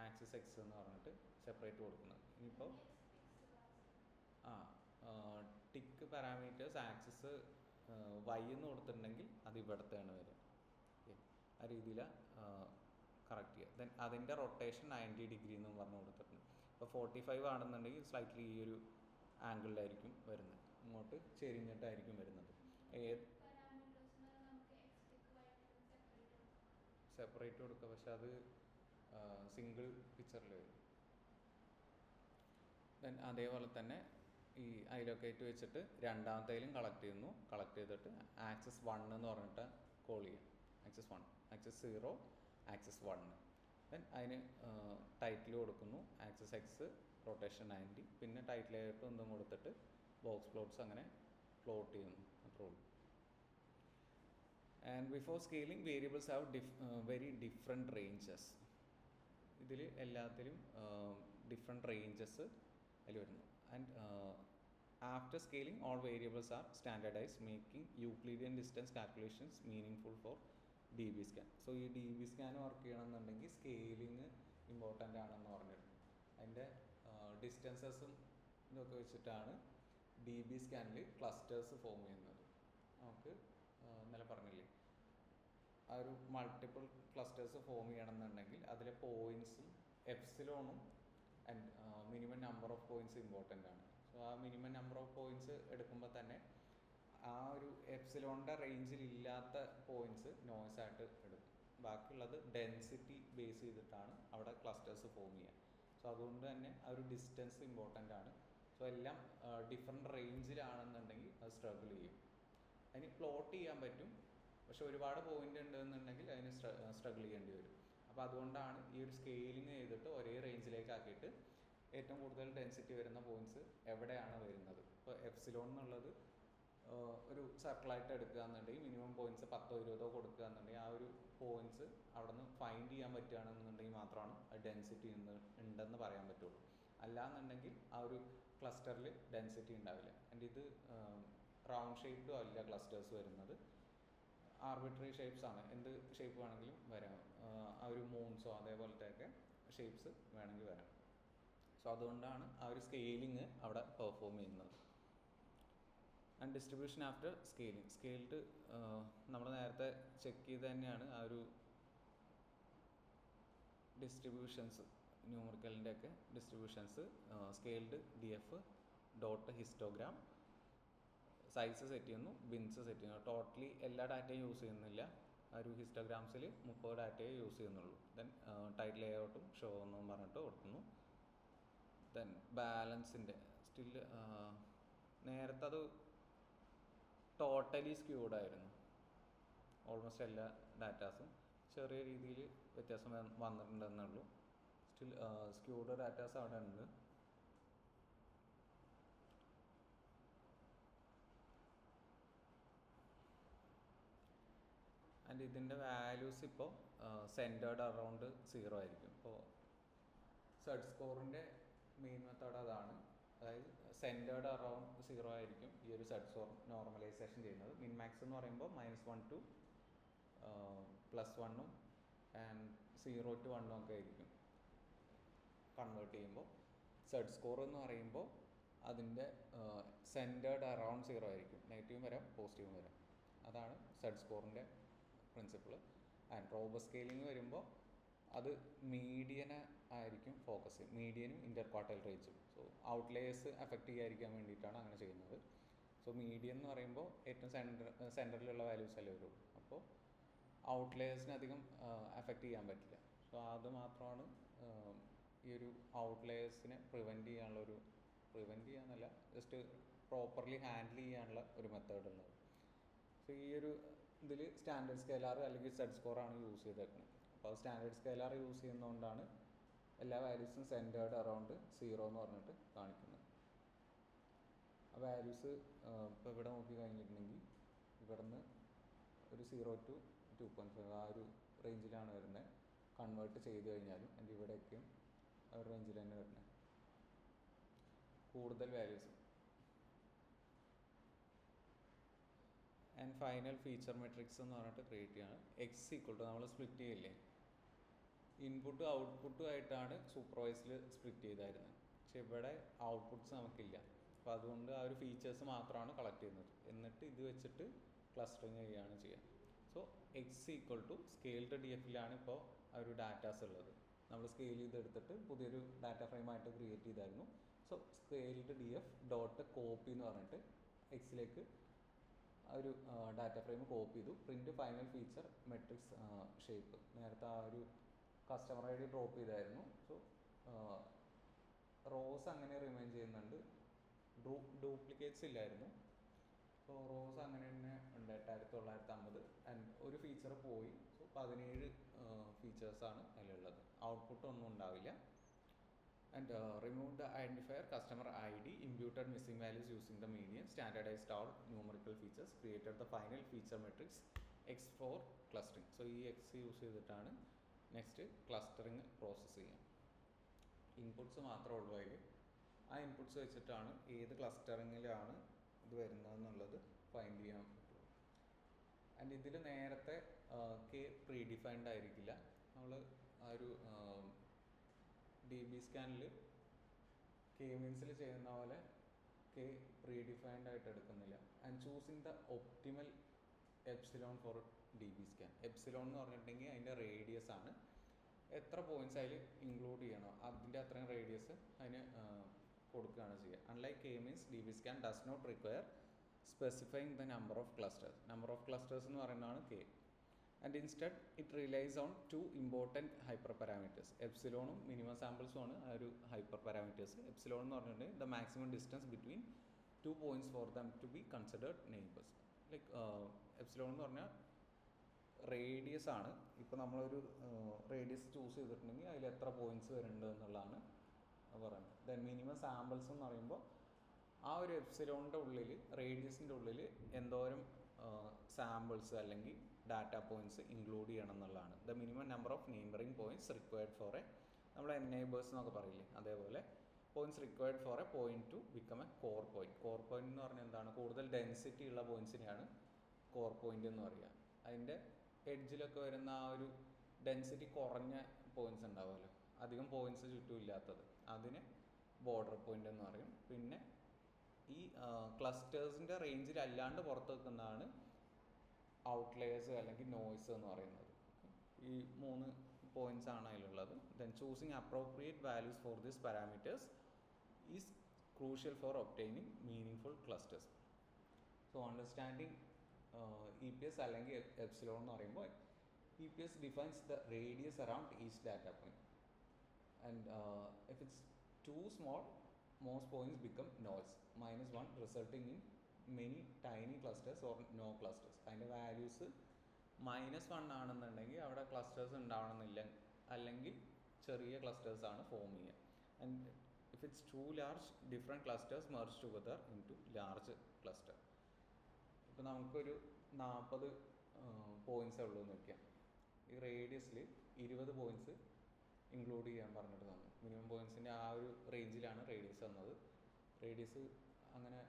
ആക്സസ് എക്സ് എന്ന് പറഞ്ഞിട്ട് സെപ്പറേറ്റ് കൊടുക്കുന്നത്. ഇനിയിപ്പോൾ ടിക്ക് പാരാമീറ്റേഴ്സ് ആക്സസ് വൈ എന്ന് കൊടുത്തിട്ടുണ്ടെങ്കിൽ അത് ഇവിടത്തെയാണ് വരിക. ആ രീതിയിൽ കറക്റ്റ് ചെയ്യുക. ദെൻ അതിൻ്റെ റൊട്ടേഷൻ 90 ഡിഗ്രി എന്നും പറഞ്ഞ് കൊടുത്തിട്ടുണ്ട്. ഇപ്പോൾ 45 ആണെന്നുണ്ടെങ്കിൽ സ്ലൈറ്റ്ലി ഈ ഒരു ആംഗിളിലായിരിക്കും വരുന്നത്, ഇങ്ങോട്ട് ചെരിഞ്ഞിട്ടായിരിക്കും വരുന്നത്. സെപ്പറേറ്റ് കൊടുക്കുക, പക്ഷെ അത് സിംഗിൾ പിക്ചറിൽ വരും. ദെൻ അതേപോലെ തന്നെ ഈ ഐലൊക്കേറ്റ് വെച്ചിട്ട് രണ്ടാമത്തേലും കളക്ട് ചെയ്തിട്ട് ആക്സസ് 1 എന്ന് പറഞ്ഞിട്ട് കോൾ ചെയ്യാം. Access 1, access 0, access 1. ദെൻ അതിന് ടൈറ്റിൽ കൊടുക്കുന്നു ആക്സസ് എക്സ് റൊട്ടേഷൻ 90, പിന്നെ ടൈറ്റിലായിട്ട് ഒന്നും കൊടുത്തിട്ട് ബോക്സ് പ്ലോട്ട്സ് അങ്ങനെ പ്ലോട്ട് ചെയ്യുന്നു, അത്രേ ഉള്ളൂ. And before scaling variables have very different ranges. ഇതിൽ എല്ലാത്തിലും ഡിഫറെൻറ്റ് റേഞ്ചസ് അതിൽ വരുന്നു. And after scaling all variables are standardised, making Euclidean distance calculations meaning for DB scan. So ഈ DB സ്കാൻ വർക്ക് ചെയ്യണമെന്നുണ്ടെങ്കിൽ സ്കെയിലിംഗ് ഇമ്പോർട്ടൻ്റ് ആണെന്ന് പറഞ്ഞിട്ടുണ്ട്. അതിൻ്റെ ഡിസ്റ്റൻസസും ഇതൊക്കെ വെച്ചിട്ടാണ് DB സ്കാനിൽ ക്ലസ്റ്റേഴ്സ് ഫോം ചെയ്യുന്നത്. നമുക്ക് ഇന്നലെ പറഞ്ഞില്ലേ, ആ ഒരു മൾട്ടിപ്പിൾ ക്ലസ്റ്റേഴ്സ് ഫോം ചെയ്യണമെന്നുണ്ടെങ്കിൽ അതിലെ പോയിൻറ്റ്സും എപ്സിലോണും and minimum number of points important ആണ്. സോ ആ മിനിമം നമ്പർ ഓഫ് പോയിൻറ്റ്സ് എടുക്കുമ്പോൾ തന്നെ ആ ഒരു എപ്സിലോണിൻ്റെ റേഞ്ചിൽ ഇല്ലാത്ത പോയിൻറ്റ്സ് നോയ്സ് ആയിട്ട് എടുക്കും. ബാക്കിയുള്ളത് ഡെൻസിറ്റി ബേസ് ചെയ്തിട്ടാണ് അവിടെ ക്ലസ്റ്റേഴ്സ് ഫോം ചെയ്യുക. സോ അതുകൊണ്ട് തന്നെ ആ ഒരു ഡിസ്റ്റൻസ് ഇമ്പോർട്ടൻ്റ് ആണ്. സോ എല്ലാം ഡിഫറെൻറ്റ് റേഞ്ചിലാണെന്നുണ്ടെങ്കിൽ അത് സ്ട്രഗിൾ ചെയ്യും. അതിന് പ്ലോട്ട് ചെയ്യാൻ പറ്റും, പക്ഷെ ഒരുപാട് പോയിൻ്റ് ഉണ്ടെന്നുണ്ടെങ്കിൽ അതിന് സ്ട്രഗിൾ ചെയ്യേണ്ടി വരും. അപ്പോൾ അതുകൊണ്ടാണ് ഈ ഒരു സ്കെയിലിംഗ് ചെയ്തിട്ട് ഒരേ റേഞ്ചിലേക്ക് ആക്കിയിട്ട് ഏറ്റവും കൂടുതൽ ഡെൻസിറ്റി വരുന്ന പോയിൻറ്റ്സ് എവിടെയാണ് വരുന്നത്. ഇപ്പോൾ എപ്സിലോൺ എന്നുള്ളത് ഒരു സർക്കിളായിട്ട് എടുക്കുക എന്നുണ്ടെങ്കിൽ മിനിമം പോയിൻറ്റ്സ് 10 20 കൊടുക്കുക എന്നുണ്ടെങ്കിൽ ആ ഒരു പോയിൻറ്റ്സ് അവിടെ നിന്ന് ഫൈൻഡ് ചെയ്യാൻ പറ്റുകയാണെന്നുണ്ടെങ്കിൽ മാത്രമാണ് ഡെൻസിറ്റി ഉണ്ടെന്ന് പറയാൻ പറ്റുള്ളൂ. അല്ലാന്നുണ്ടെങ്കിൽ ആ ഒരു ക്ലസ്റ്ററിൽ ഡെൻസിറ്റി ഉണ്ടാവില്ല. ആൻഡ് ഇത് റൗണ്ട് ഷേപ്ഡും അല്ല ക്ലസ്റ്റേഴ്സ് വരുന്നത്, ആർബിട്രറി ഷേപ്സ് ആണ്. എന്ത് ഷേപ്പ് വേണമെങ്കിലും വരാം. ആ ഒരു മൂൺസോ അതേപോലത്തെയൊക്കെ ഷേപ്സ് വേണമെങ്കിൽ വരാം. സോ അതുകൊണ്ടാണ് ആ ഒരു സ്കെയിലിംഗ് അവിടെ പെർഫോം ചെയ്യുന്നത്. And distribution after scaling. Scaled നമ്മൾ നേരത്തെ ചെക്ക് ചെയ്ത് തന്നെയാണ് ആ ഒരു ഡിസ്ട്രിബ്യൂഷൻസ്, ന്യൂമറിക്കലിൻ്റെ ഒക്കെ distributions. Scaled DF dot histogram, size set ചെയ്യുന്നു, ബിൻസ് സെറ്റ് ചെയ്യുന്നു. ടോട്ടലി എല്ലാ ഡാറ്റയും യൂസ് ചെയ്യുന്നില്ല, ആ ഒരു ഹിസ്റ്റോഗ്രാംസിൽ 30 ഡാറ്റയെ യൂസ് ചെയ്യുന്നുള്ളൂ. ദെൻ ടൈറ്റിൽ ലേഔട്ടും ഷോ എന്നും പറഞ്ഞിട്ട് കൊടുക്കുന്നു. ദെൻ ബാലൻസിൻ്റെ സ്റ്റിൽ നേരത്തെ അത് ടോട്ടലി സ്ക്യൂഡ് ആയിരുന്നു. ഓൾമോസ്റ്റ് എല്ലാ ഡാറ്റാസും ചെറിയ രീതിയിൽ വ്യത്യാസം വന്നിട്ടുണ്ടെന്നുള്ളൂ. സ്റ്റിൽ സ്ക്യൂഡ് ഡാറ്റാസ് അവിടെ ഉണ്ട്. ആൻഡ് ഇതിൻ്റെ വാല്യൂസ് ഇപ്പോൾ സെൻറ്റേർഡ് അറൗണ്ട് 0 ആയിരിക്കും. ഇപ്പോൾ സെഡ് സ്കോറിൻ്റെ മെയിൻ മെത്തേഡ് അതാണ്. അതായത് സെൻറ്റേർഡ് അറൗണ്ട് 0 ആയിരിക്കും ഈ ഒരു സെഡ് സ്കോർ നോർമലൈസേഷൻ ചെയ്യുന്നത്. മിൻമാക്സ് എന്ന് പറയുമ്പോൾ -1 to +1 ആൻഡ് 0 to 1 ഒക്കെ ആയിരിക്കും കൺവേർട്ട് ചെയ്യുമ്പോൾ. സെഡ് സ്കോർ എന്ന് പറയുമ്പോൾ അതിൻ്റെ സെൻറ്റേർഡ് അറൗണ്ട് 0 ആയിരിക്കും. നെഗറ്റീവും വരാം പോസിറ്റീവും വരാം. അതാണ് സെഡ് സ്കോറിൻ്റെ പ്രിൻസിപ്പിൾ. ആൻഡ് റോബസ്റ്റ് സ്കെയിലിംഗ് വരുമ്പോൾ അത് മീഡിയനെ ആയിരിക്കും ഫോക്കസ് ചെയ്യും, മീഡിയനും ഇൻ്റർ ക്വാർട്ടൈൽ റേഞ്ചും. സോ ഔട്ട്ലേയേഴ്സ് എഫക്റ്റ് ചെയ്യാതിരിക്കാൻ വേണ്ടിയിട്ടാണ് അങ്ങനെ ചെയ്യുന്നത്. സോ മീഡിയൻ എന്ന് പറയുമ്പോൾ ഏറ്റവും സെൻറ്ററിലുള്ള വാല്യൂസ് അല്ലേ വരുള്ളൂ. അപ്പോൾ ഔട്ട്ലേയേഴ്സിന് അധികം എഫക്റ്റ് ചെയ്യാൻ പറ്റില്ല. സോ അത് മാത്രമാണ് ഈ ഒരു ഔട്ട്ലേയേഴ്സിനെ പ്രിവെൻറ്റ് ചെയ്യാന്നല്ല, ജസ്റ്റ് പ്രോപ്പർലി ഹാൻഡിൽ ചെയ്യാനുള്ള ഒരു മെത്തേഡ് ഉള്ളത്. സോ ഈ ഒരു ഇതിൽ സ്റ്റാൻഡേർഡ് സ്കെയിലാർ അല്ലെങ്കിൽ സെഡ് സ്കോറാണ് യൂസ് ചെയ്തേക്കുന്നത്. അപ്പോൾ സ്റ്റാൻഡേർഡ് സ്കെയിലാർ യൂസ് ചെയ്യുന്നതുകൊണ്ടാണ് എല്ലാ വാല്യൂസും സെൻറ്റേർഡ് അറൗണ്ട് 0 എന്ന് പറഞ്ഞിട്ട് കാണിക്കുന്നത്. ആ വാല്യൂസ് ഇപ്പോൾ ഇവിടെ നോക്കി കഴിഞ്ഞിട്ടുണ്ടെങ്കിൽ ഇവിടുന്ന് ഒരു 0 to 2.5 ആ ഒരു റേഞ്ചിലാണ് വരുന്നത്. കൺവേർട്ട് ചെയ്ത് കഴിഞ്ഞാലും എൻ്റെ ഇവിടെയൊക്കെയും ആ ഒരു റേഞ്ചിൽ തന്നെ വരുന്നത്. കൂടുതൽ values and final feature matrix എന്ന് പറഞ്ഞിട്ട് ക്രിയേറ്റ് ചെയ്യാണ്. എക്സ് ഈക്വൽ ടു നമ്മൾ സ്പ്ലിറ്റ് ചെയ്യില്ലേ, ഇൻപുട്ടും ഔട്ട്പുട്ടും ആയിട്ടാണ് സൂപ്പർവൈസിൽ സ്പ്ലിറ്റ് ചെയ്തായിരുന്നത്. പക്ഷെ ഇവിടെ ഔട്ട്പുട്ട്സ് നമുക്കില്ല. അപ്പോൾ അതുകൊണ്ട് ആ ഒരു ഫീച്ചേഴ്സ് മാത്രമാണ് കളക്ട് ചെയ്യുന്നത്. എന്നിട്ട് ഇത് വെച്ചിട്ട് ക്ലസ്റ്ററിങ് ചെയ്യുകയാണ് ചെയ്യുക. So X equal to scaled D എഫിലാണ് ഇപ്പോൾ ആ ഒരു ഡാറ്റാസ് ഉള്ളത്. നമ്മൾ സ്കെയിൽ ചെയ്തെടുത്തിട്ട് പുതിയൊരു ഡാറ്റ ഫ്രെയിമായിട്ട് ക്രിയേറ്റ് ചെയ്തായിരുന്നു. So scaled D F dot copy എന്ന് പറഞ്ഞിട്ട് എക്സിലേക്ക് ആ ഒരു ഡാറ്റ ഫ്രെയിം കോപ്പി ചെയ്തു. Print final feature matrix shape നേരത്തെ ആ ഒരു കസ്റ്റമർ ഐ ഡി ഡ്രോപ്പ് ചെയ്തായിരുന്നു. സോ റോസ് അങ്ങനെ റിമൈൻ ചെയ്യുന്നുണ്ട്, ഡ്യൂപ്ലിക്കേറ്റ്സ് ഇല്ലായിരുന്നു. സോ റോസ് അങ്ങനെ തന്നെ ഉണ്ട് 8950. ആൻഡ് ഒരു ഫീച്ചർ പോയി. സോ 17 ഫീച്ചേഴ്സാണ് അതിലുള്ളത്. ഔട്ട്പുട്ട് ഒന്നും ഉണ്ടാവില്ല. And remove the identifier customer I D, imputed missing values using the median, standardised all numerical features, created the final feature matrix X for clustering. So ഈ X use ചെയ്തിട്ടാണ് next clustering process ചെയ്യാം. Inputs മാത്രമേ ഉള്ളൂ അതിൽ. ആ inputs വെച്ചിട്ടാണ് ഏത് ക്ലസ്റ്ററിങ്ങിലാണ് ഇത് വരുന്നതെന്നുള്ളത് ഫൈൻഡ് ചെയ്യാൻ പറ്റുള്ളൂ. ആൻഡ് ഇതിൽ നേരത്തെ കെ പ്രീ ഡിഫൈൻഡ് ആയിരിക്കില്ല. നമ്മൾ ആ ഒരു ഡി ബി സ്കാനിൽ കെ മീൻസിൽ ചെയ്യുന്ന പോലെ കെ പ്രീ ഡിഫൈൻഡ് ആയിട്ട് എടുക്കുന്നില്ല. And choosing the optimal epsilon for D B scan. Epsilon എന്ന് പറഞ്ഞിട്ടുണ്ടെങ്കിൽ അതിൻ്റെ റേഡിയസ് ആണ്. എത്ര പോയിൻറ്റ്സ് അതിൽ ഇൻക്ലൂഡ് ചെയ്യണോ അതിൻ്റെ അത്രയും റേഡിയസ് അതിന് കൊടുക്കുകയാണ് ചെയ്യുക. Unlike K means D B scan does not require specifying the number of clusters. Number of clusters എന്ന് പറയുന്നതാണ് K. And instead it relies on 2 important hyper parameters. എപ്സിലോണും മിനിമം സാമ്പിൾസും ആണ് ആ ഒരു ഹൈപ്പർ പാരാമീറ്റേഴ്സ്. എപ്സിലോൺ എന്ന് പറഞ്ഞിട്ടുണ്ടെങ്കിൽ the maximum distance between 2 points for them to be considered neighbours. Like epsilon എന്ന് പറഞ്ഞാൽ റേഡിയസ് ആണ്. ഇപ്പോൾ നമ്മളൊരു റേഡിയസ് ചൂസ് ചെയ്തിട്ടുണ്ടെങ്കിൽ അതിൽ എത്ര പോയിൻറ്റ്സ് വരുന്നുണ്ട് എന്നുള്ളതാണ് പറയുന്നത്. ദെൻ മിനിമം സാമ്പിൾസ് എന്ന് പറയുമ്പോൾ ആ ഒരു എപ്സിലോണിൻ്റെ ഉള്ളിൽ റേഡിയസിൻ്റെ ഉള്ളിൽ എന്തോരം സാമ്പിൾസ് അല്ലെങ്കിൽ ഡാറ്റ പോയിൻറ്റ്സ് ഇൻക്ലൂഡ് ചെയ്യണം എന്നുള്ളതാണ്. The minimum number of neighbouring points required for A, നമ്മൾ നെയ്ബേഴ്സ് എന്നൊക്കെ പറയില്ലേ അതേപോലെ points required for A point two become A core point. Core point എന്ന് പറഞ്ഞാൽ എന്താണ്, കൂടുതൽ ഡെൻസിറ്റി ഉള്ള പോയിൻറ്റ്സിനെയാണ് കോർ പോയിൻറ്റ് എന്ന് പറയുക. അതിൻ്റെ എഡ്ജിലൊക്കെ വരുന്ന ആ ഒരു ഡെൻസിറ്റി കുറഞ്ഞ പോയിൻറ്റ്സ് ഉണ്ടാവുമല്ലോ, അധികം പോയിൻറ്റ്സ് ചുറ്റും ഇല്ലാത്തത്, അതിന് ബോർഡർ പോയിൻ്റ് എന്ന് പറയും. പിന്നെ ഈ ക്ലസ്റ്റേഴ്സിൻ്റെ റേഞ്ചിൽ അല്ലാണ്ട് പുറത്ത് വെക്കുന്നതാണ് ഔട്ട്ലെയേഴ്സ് അല്ലെങ്കിൽ നോയ്സ് എന്ന് പറയുന്നത്. ഈ 3 പോയിൻറ്റ്സ് ആണ് അതിലുള്ളത്. Then choosing appropriate values for these parameters is crucial for obtaining meaning clusters. So understanding E P S അല്ലെങ്കിൽ എപ്സിലോൺ എന്ന് പറയുമ്പോൾ E P S defines the radius around each data point. And if it's too small most points become noise, -1 resulting in many tiny clusters or no clusters. അതിൻ്റെ values -1 ആണെന്നുണ്ടെങ്കിൽ അവിടെ clusters ഉണ്ടാവണമെന്നില്ല, അല്ലെങ്കിൽ ചെറിയ clusters ആണ് form ചെയ്യുക. And if it's too large different clusters merge together into large cluster. ഇപ്പോൾ നമുക്കൊരു 40 പോയിൻറ്റ്സേ ഉള്ളൂ എന്ന് വയ്ക്കാം. ഈ റേഡിയസിൽ 20 പോയിൻറ്റ്സ് ഇൻക്ലൂഡ് ചെയ്യാൻ പറഞ്ഞിട്ട് തന്നു. മിനിമം പോയിൻറ്റ്സിൻ്റെ ആ ഒരു റേഞ്ചിലാണ് റേഡിയസ് തന്നത്. റേഡിയസ് അങ്ങനെ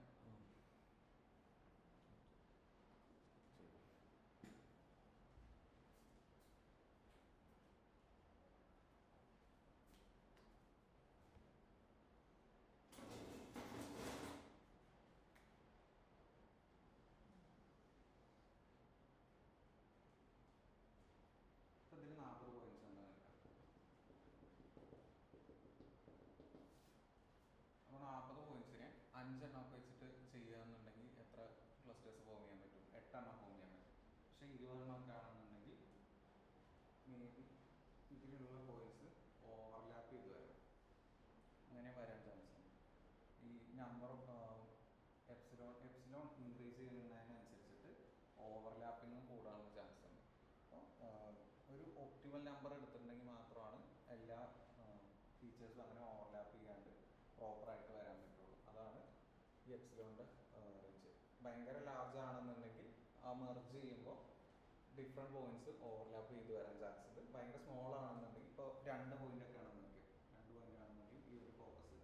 നമ്പർ ഓഫ് എപ്സിലോൺ ഇൻക്രീസ് ചെയ്യുന്നതിനനുസരിച്ചിട്ട് ഓവർലാപ്പിങ്ങും കൂടാനുള്ള ചാൻസ് ഉണ്ട്. അപ്പോൾ ഒരു ഒപ്റ്റിമൽ നമ്പർ എടുത്തിട്ടുണ്ടെങ്കിൽ മാത്രമാണ് എല്ലാ ഫീച്ചേഴ്സും അങ്ങനെ ഓവർലാപ്പ് ചെയ്യാണ്ട് പ്രോപ്പറായിട്ട് വരാൻ പറ്റുള്ളൂ. അതാണ് ഈ എപ്സിലോണിൻ്റെ റേഞ്ച്. ഭയങ്കര ലാർജ് ആണെന്നുണ്ടെങ്കിൽ ആ മെർജ് ചെയ്യുമ്പോൾ ഡിഫറെൻറ്റ് പോയിന്റ്സ് ഓവർലാപ്പ് ചെയ്ത് വരാൻ ചാൻസ് ഉണ്ട്. ഭയങ്കര സ്മോൾ ആണെന്നുണ്ടെങ്കിൽ ഇപ്പോൾ 2 പോയിന്റ് ഒക്കെ ആണെന്നുണ്ടെങ്കിൽ 2 പോയിന്റ് ആണെന്നുണ്ടെങ്കിൽ ഈ ഒരു ഫോക്കസ്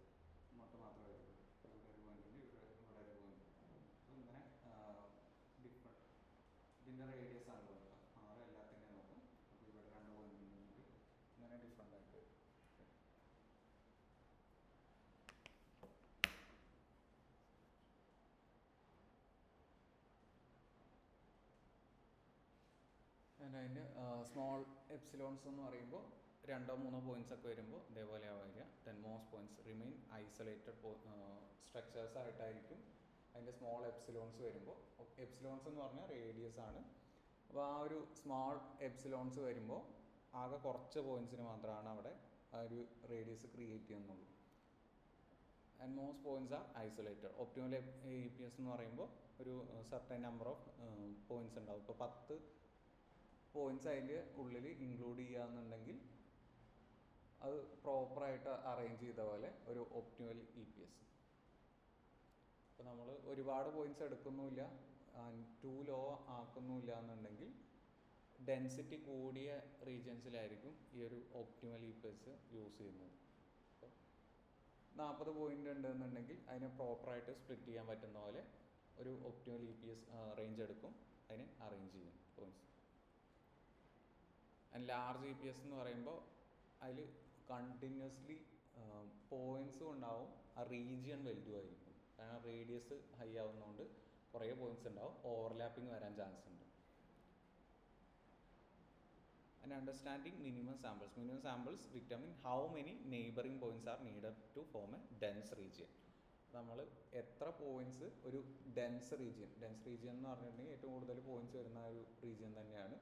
ഇങ്ങോട്ട് മാത്രമേ വരുള്ളൂ. ഇവിടെ ഒരു പോയിന്റ് ഉണ്ട്, ഇവിടെ ഒരു പോയിന്റ്. അപ്പോൾ ഇങ്ങനെ ഡിഫറെൻറ്റ് ഇതിൻ്റെ റേഡിയസ് ആണ് നോക്കുക. ആറ് എല്ലാത്തിൻ്റെയും നോക്കും. അപ്പോൾ ഇവിടെ 2 പോയിന്റ് ഉണ്ടെങ്കിൽ ഇങ്ങനെ ഡിഫറെൻ്റ് ആയിട്ട് വരും. അതിൻ്റെ സ്മോൾ എപ്സിലോൺസ് എന്ന് പറയുമ്പോൾ 2-3 പോയിന്റ്സ് ഒക്കെ വരുമ്പോൾ ഇതേപോലെ വരിക. Then most points remain isolated structures ആയിട്ടായിരിക്കും അതിൻ്റെ സ്മോൾ എപ്സിലോൺസ് വരുമ്പോൾ. എപ്സിലോൺസ് എന്ന് പറഞ്ഞാൽ റേഡിയസ് ആണ്. അപ്പോൾ ആ ഒരു സ്മോൾ എപ്സിലോൺസ് വരുമ്പോൾ ആകെ കുറച്ച് പോയിന്റ്സിന് മാത്രമാണ് അവിടെ ആ ഒരു റേഡിയസ് ക്രിയേറ്റ് ചെയ്യുന്നുള്ളൂ. And most points R isolated. Optimal EPS എന്ന് പറയുമ്പോൾ ഒരു സർട്ടൻ നമ്പർ ഓഫ് പോയിന്റ്സ് ഉണ്ടാവും. ഇപ്പോൾ 10 പോയിന്റ്സ് അതിൻ്റെ ഉള്ളിൽ ഇൻക്ലൂഡ് ചെയ്യുകയെന്നുണ്ടെങ്കിൽ അത് പ്രോപ്പറായിട്ട് അറേഞ്ച് ചെയ്ത പോലെ ഒരു ഒപ്റ്റിമൽ EPS. അപ്പോൾ നമ്മൾ ഒരുപാട് പോയിന്റ്സ് എടുക്കുന്നുമില്ല, ടു ലോ ആക്കുന്നുമില്ല എന്നുണ്ടെങ്കിൽ ഡെൻസിറ്റി കൂടിയ റീജിയൻസിലായിരിക്കും ഈ ഒരു ഒപ്റ്റിമൽ EPS യൂസ് ചെയ്യുന്നത്. അപ്പോൾ 40 പോയിന്റ് ഉണ്ടെന്നുണ്ടെങ്കിൽ അതിനെ പ്രോപ്പറായിട്ട് സ്പ്ലിറ്റ് ചെയ്യാൻ പറ്റുന്ന പോലെ ഒരു ഒപ്റ്റിമൽ EPS റേഞ്ച് എടുക്കും, അതിനെ അറേഞ്ച് ചെയ്യും പോയിന്റ്സ്. ആൻഡ് ലാർജ് EPS എന്ന് പറയുമ്പോൾ അതിൽ കണ്ടിന്യൂസ്ലി പോയിന്റ്സും ഉണ്ടാവും, ആ റീജിയൻ വലുതുമായിരിക്കും. കാരണം റേഡിയസ് ഹൈ ആവുന്നതുകൊണ്ട് കുറേ പോയിന്റ്സ് ഉണ്ടാവും, ഓവർലാപ്പിംഗ് വരാൻ ചാൻസ് ഉണ്ട്. And understanding minimum samples. Minimum samples determine how many neighbouring points are needed to form a dense region. നമ്മൾ എത്ര പോയിന്റ്സ് ഒരു ഡെൻസ് റീജിയൻ എന്ന് പറഞ്ഞിട്ടുണ്ടെങ്കിൽ ഏറ്റവും കൂടുതൽ പോയിന്റ്സ് വരുന്ന ഒരു റീജിയൻ തന്നെയാണ്.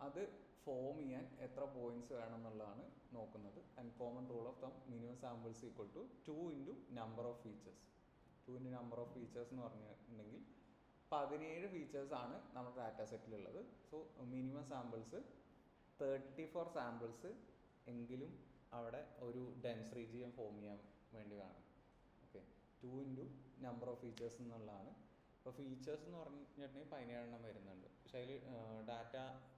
അത് ഫോം ചെയ്യാൻ എത്ര പോയിന്റ്സ് വേണം എന്നുള്ളതാണ് നോക്കുന്നത്. And common rule of thumb minimum samples equal to 2 into number of features. 2 into number of features എന്ന് പറഞ്ഞിട്ടുണ്ടെങ്കിൽ 17 ഫീച്ചേഴ്സാണ് നമ്മുടെ ഡാറ്റ സെറ്റിലുള്ളത്. സോ മിനിമം സാമ്പിൾസ് 34 സാമ്പിൾസ് എങ്കിലും അവിടെ ഒരു ഡെൻസ് റീജിയൻ ഫോം ചെയ്യാൻ വേണ്ടി വേണം. Okay, 2 into number of features എന്നുള്ളതാണ്. ഇപ്പോൾ ഫീച്ചേഴ്സ് എന്ന് പറഞ്ഞിട്ടുണ്ടെങ്കിൽ 17 വരുന്നുണ്ട്. പക്ഷേ അതിൽ ഡാറ്റ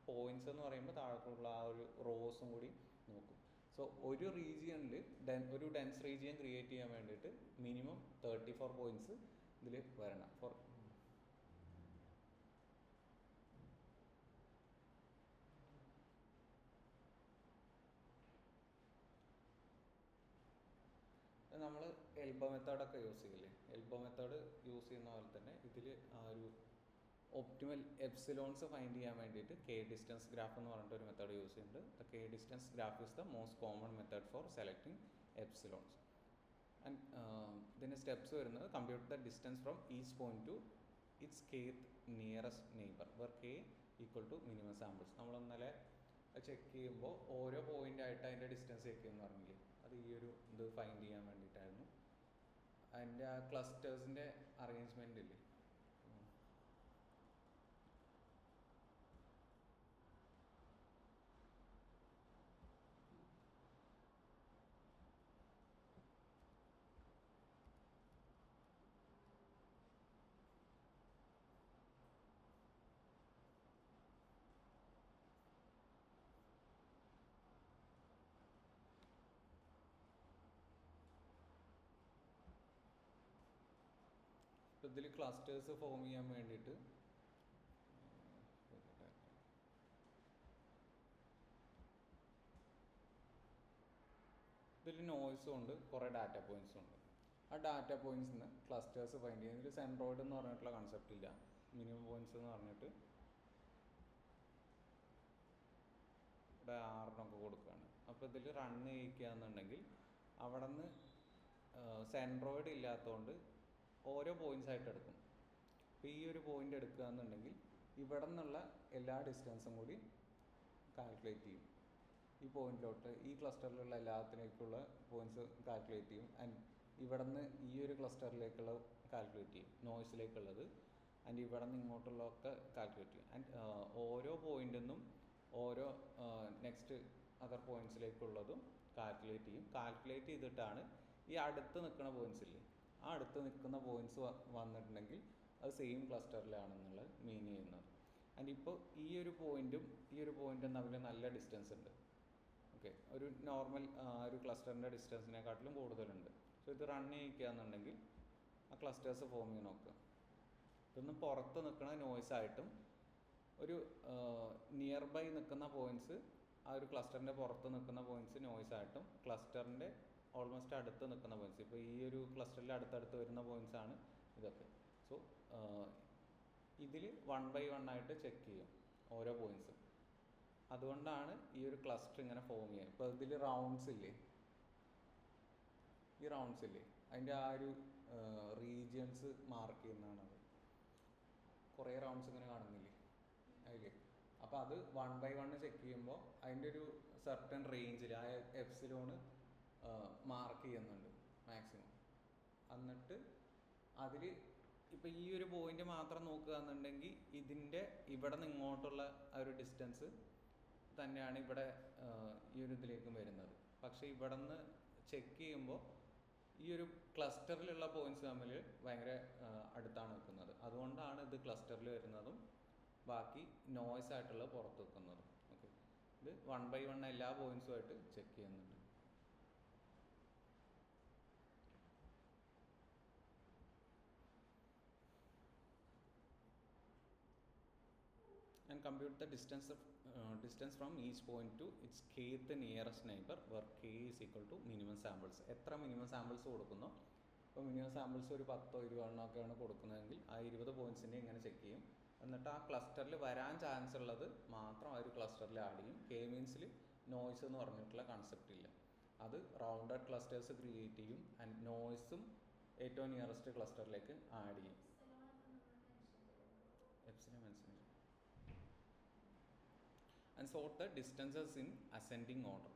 പോയിന്റ്സ് എന്ന് പറയുമ്പോൾ താഴോട്ടുള്ള ആ ഒരു റോസും കൂടി നോക്കും. സോ ഒരു റീജിയനിൽ ഒരു ഡെൻസ് റീജിയൻ ക്രിയേറ്റ് ചെയ്യാൻ വേണ്ടിയിട്ട് മിനിമം 34 പോയിന്റ്സ് ഇതിൽ വരണം. നമ്മൾ എൽബോ മെത്തേഡൊക്കെ യൂസ് ചെയ്യില്ലേ, എൽബോ മെത്തേഡ് യൂസ് ചെയ്യുന്ന പോലെ തന്നെ ഇതിൽ ആ ഒരു ഒപ്റ്റിമൽ എപ്സിലോൺസ് ഫൈൻഡ് ചെയ്യാൻ വേണ്ടിയിട്ട് കെ ഡിസ്റ്റൻസ് ഗ്രാഫ് എന്ന് പറഞ്ഞിട്ട് ഒരു മെത്തേഡ് യൂസ് ചെയ്യുന്നുണ്ട്. The K distance graph is the most common method for selecting epsilons. And ഇതിൻ്റെ സ്റ്റെപ്സ് വരുന്നത് compute the distance from each point to its kth nearest neighbour where K equal to minimum samples. നമ്മൾ ഇന്നലെ check ചെയ്യുമ്പോൾ ഓരോ point ആയിട്ട് അതിൻ്റെ distance check ചെയ്യുമെന്ന് പറഞ്ഞില്ലേ, അത് ഈ ഒരു ഇത് ഫൈൻഡ് ചെയ്യാൻ വേണ്ടിയിട്ടായിരുന്നു. അതിൻ്റെ ആ ക്ലസ്റ്റേഴ്സിൻ്റെ അറേഞ്ച്മെൻ്റ് ഇല്ലേ, ഇപ്പോൾ ഇതിൽ ക്ലസ്റ്റേഴ്സ് ഫോം ചെയ്യാൻ വേണ്ടിയിട്ട് ഇതിൽ നോയ്സും ഉണ്ട്, കുറേ ഡാറ്റ പോയിൻറ്സും ഉണ്ട്. ആ ഡാറ്റ പോയിൻറ്റ്സിന് ക്ലസ്റ്റേഴ്സ് ഫൈൻഡ് ചെയ്യുന്നത്. ഇതിൽ സെൻട്രോയിഡ് എന്ന് പറഞ്ഞിട്ടുള്ള കൺസെപ്റ്റ് ഇല്ല. മിനിമം പോയിൻറ്റ്സ് എന്ന് പറഞ്ഞിട്ട് ഇവിടെ 6 കൊടുക്കുകയാണ്. അപ്പോൾ ഇതിൽ റൺ ചെയ്യിക്കുകയെന്നുണ്ടെങ്കിൽ അവിടെ നിന്ന് സെൻട്രോയിഡ് ഇല്ലാത്തതുകൊണ്ട് ഓരോ പോയിൻറ്റ്സ് ആയിട്ട് എടുക്കും. അപ്പോൾ ഈ ഒരു പോയിൻ്റ് എടുക്കുക എന്നുണ്ടെങ്കിൽ ഇവിടെ നിന്നുള്ള എല്ലാ ഡിസ്റ്റൻസും കൂടി കാൽക്കുലേറ്റ് ചെയ്യും. ഈ പോയിന്റിലോട്ട് ഈ ക്ലസ്റ്ററിലുള്ള എല്ലാത്തിനേക്കുള്ള പോയിന്റ്സ് കാൽക്കുലേറ്റ് ചെയ്യും. ആൻഡ് ഇവിടെ നിന്ന് ഈ ഒരു ക്ലസ്റ്ററിലേക്കുള്ള കാൽക്കുലേറ്റ് ചെയ്യും, നോയ്സിലേക്കുള്ളത്. ആൻഡ് ഇവിടെ നിന്ന് ഇങ്ങോട്ടുള്ളതൊക്കെ കാൽക്കുലേറ്റ് ചെയ്യും. ആൻഡ് ഓരോ പോയിന്റിൽ നിന്നും ഓരോ നെക്സ്റ്റ് അതർ പോയിന്റ്സിലേക്കുള്ളതും കാൽക്കുലേറ്റ് ചെയ്യും. കാൽക്കുലേറ്റ് ചെയ്തിട്ടാണ് ഈ അടുത്ത് നിൽക്കുന്ന പോയിന്റ്സ് ഇല്ലേ, ആ അടുത്ത് നിൽക്കുന്ന പോയിന്റ്സ് വന്നിട്ടുണ്ടെങ്കിൽ അത് സെയിം ക്ലസ്റ്ററിലാണെന്നുള്ളത് മീൻ ചെയ്യുന്നത്. ആൻഡ് ഇപ്പോൾ ഈ ഒരു പോയിന്റും തമ്മിൽ നല്ല ഡിസ്റ്റൻസ് ഉണ്ട്. ഓക്കെ, ഒരു നോർമൽ ഒരു ക്ലസ്റ്ററിൻ്റെ ഡിസ്റ്റൻസിനെക്കാട്ടിലും കൂടുതലുണ്ട്. സോ ഇത് റൺ ചെയ്യിക്കുകയെന്നുണ്ടെങ്കിൽ ആ ക്ലസ്റ്റേഴ്സ് ഫോം ചെയ്ത് നോക്കുക. ഇതൊന്നും പുറത്ത് നിൽക്കുന്ന നോയ്സായിട്ടും ഒരു നിയർ ബൈ നിൽക്കുന്ന പോയിന്റ്സ്, ആ ഒരു ക്ലസ്റ്ററിൻ്റെ പുറത്ത് നിൽക്കുന്ന പോയിന്റ്സ് നോയ്സായിട്ടും ക്ലസ്റ്ററിൻ്റെ ഓൾമോസ്റ്റ് അടുത്ത് നിൽക്കുന്ന പോയിന്റ്സ്, ഇപ്പോൾ ഈ ഒരു ക്ലസ്റ്ററിൽ അടുത്തടുത്ത് വരുന്ന പോയിന്റ്സ് ആണ് ഇതൊക്കെ. സോ ഇതിൽ 1 by 1 ആയിട്ട് ചെക്ക് ചെയ്യും ഓരോ പോയിന്റ്സും. അതുകൊണ്ടാണ് ഈ ഒരു ക്ലസ്റ്റർ ഇങ്ങനെ ഫോം ചെയ്യുക. ഇപ്പോൾ ഇതിൽ റൗണ്ട്സ് ഇല്ലേ, ഈ റൗണ്ട്സ് ഇല്ലേ, അതിൻ്റെ ആ ഒരു റീജിയൻസ് മാർക്ക് ചെയ്യുന്നതാണ് അത്. കുറേ റൗണ്ട്സ് ഇങ്ങനെ കാണുന്നില്ലേ അതിൽ. അപ്പോൾ അത് 1 by 1 ചെക്ക് ചെയ്യുമ്പോൾ അതിൻ്റെ ഒരു സർട്ടൺ റേഞ്ചിൽ ആ എപ്സിലോൺ മാർക്ക് ചെയ്യുന്നുണ്ട് മാക്സിമം. എന്നിട്ട് അതിൽ ഇപ്പോൾ ഈ ഒരു പോയിന്റ് മാത്രം നോക്കുക എന്നുണ്ടെങ്കിൽ ഇതിൻ്റെ ഇവിടെ നിന്ന് ഇങ്ങോട്ടുള്ള ആ ഒരു ഡിസ്റ്റൻസ് തന്നെയാണ് ഇവിടെ ഈ ഒരു ഇതിലേക്കും വരുന്നത്. പക്ഷേ ഇവിടെ നിന്ന് ചെക്ക് ചെയ്യുമ്പോൾ ഈ ഒരു ക്ലസ്റ്ററിലുള്ള പോയിന്റ്സ് തമ്മിൽ ഭയങ്കര അടുത്താണ് നിൽക്കുന്നത്. അതുകൊണ്ടാണ് ഇത് ക്ലസ്റ്ററിൽ വരുന്നതും ബാക്കി നോയ്സ് ആയിട്ടുള്ള പുറത്ത് നിൽക്കുന്നതും. ഓക്കെ, ഇത് 1 by 1 എല്ലാ പോയിന്റ്സുമായിട്ട് ചെക്ക് ചെയ്യുന്നുണ്ട്. And compute the distance from each point to its kth nearest neighbor where k is equal to minimum samples. എത്ര മിനിമം സാമ്പിൾസ് കൊടുക്കുന്നോ, ഇപ്പോൾ മിനിമം സാമ്പിൾസ് ഒരു 10 20 ഒക്കെയാണ് കൊടുക്കുന്നതെങ്കിൽ ആ 20 പോയിന്റ്സിൻ്റെ ഇങ്ങനെ ചെക്ക് ചെയ്യും. എന്നിട്ട് ആ ക്ലസ്റ്ററിൽ വരാൻ ചാൻസ് ഉള്ളത് മാത്രം ആ ഒരു ക്ലസ്റ്ററിൽ ആഡ് ചെയ്യും. കെ മീൻസിൽ നോയ്സ് എന്ന് പറഞ്ഞിട്ടുള്ള കൺസെപ്റ്റ് ഇല്ല. അത് റൗണ്ടഡ് ക്ലസ്റ്റേഴ്സ് ക്രിയേറ്റ് ചെയ്യും. ആൻഡ് നോയ്സും ഏറ്റവും നിയറസ്റ്റ് ക്ലസ്റ്ററിലേക്ക് ആഡ് ചെയ്യും. എപ്സിലോൺ മെൻഷൻ ചെയ്യും. And sort the distances in ascending order.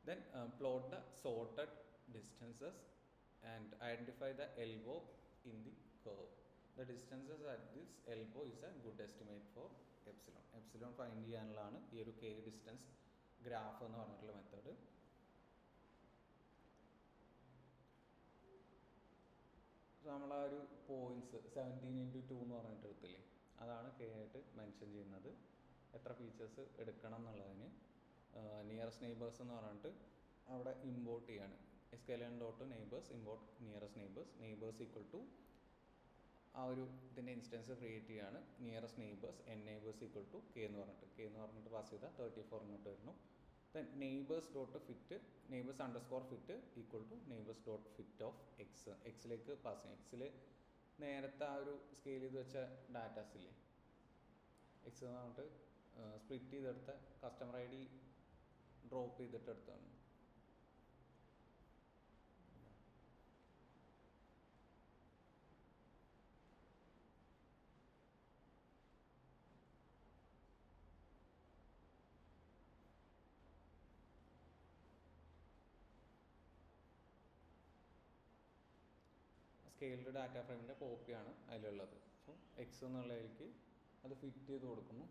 Then plot the sorted distances and identify the elbow in the curve. The distances at this elbow is a good estimate for epsilon. Epsilon find ചെയ്യാനുള്ളതാണ് ഈ ഒരു k distance graph എന്ന് പറഞ്ഞിട്ടുള്ള method. നമ്മൾ ആ ഒരു points 17x2 എന്ന് പറഞ്ഞിട്ട് എടുത്തില്ലേ, അതാണ് k ആയിട്ട് മെൻഷൻ ചെയ്യുന്നത്. എത്ര ഫീച്ചേഴ്സ് എടുക്കണം എന്നുള്ളതിന് നിയറസ്റ്റ് നെയ്ബേഴ്സ് എന്ന് പറഞ്ഞിട്ട് അവിടെ ഇമ്പോർട്ട് ചെയ്യാണ്. Sklearn dot neighbours import nearest neighbours equal to ആ ഒരു ഇതിൻ്റെ ഇൻസ്റ്റൻസ് ക്രിയേറ്റ് ചെയ്യാണ്. Nearest neighbours neighbours equal to k എന്ന് പറഞ്ഞിട്ട് പാസ് ചെയ്താൽ 34 ഇങ്ങോട്ട് വരുന്നു. Then neighbours dot fit neighbours underscore fit equal to neighbours dot fit of എക്സിലേക്ക് പാസ് ചെയ്യും. എക്സിൽ നേരത്തെ ആ ഒരു സ്കെയിൽ ചെയ്ത് വെച്ച ഡാറ്റാസ് ഇല്ലേ, എക്സ് എന്ന് പറഞ്ഞിട്ട് സ്പ്ലിറ്റ് ചെയ്തെടുത്ത കസ്റ്റമർ ഐ ഡി ഡ്രോപ്പ് ചെയ്തിട്ട് എടുത്താണ്. സ്കെയിൽഡ് ഡാറ്റ ഫ്രെയിമിൻ്റെ കോപ്പിയാണ് അതിലുള്ളത്. സോ എക്സ് എന്നുള്ളതിലേക്ക് അത് ഫിറ്റ് ചെയ്ത് കൊടുക്കുന്നു.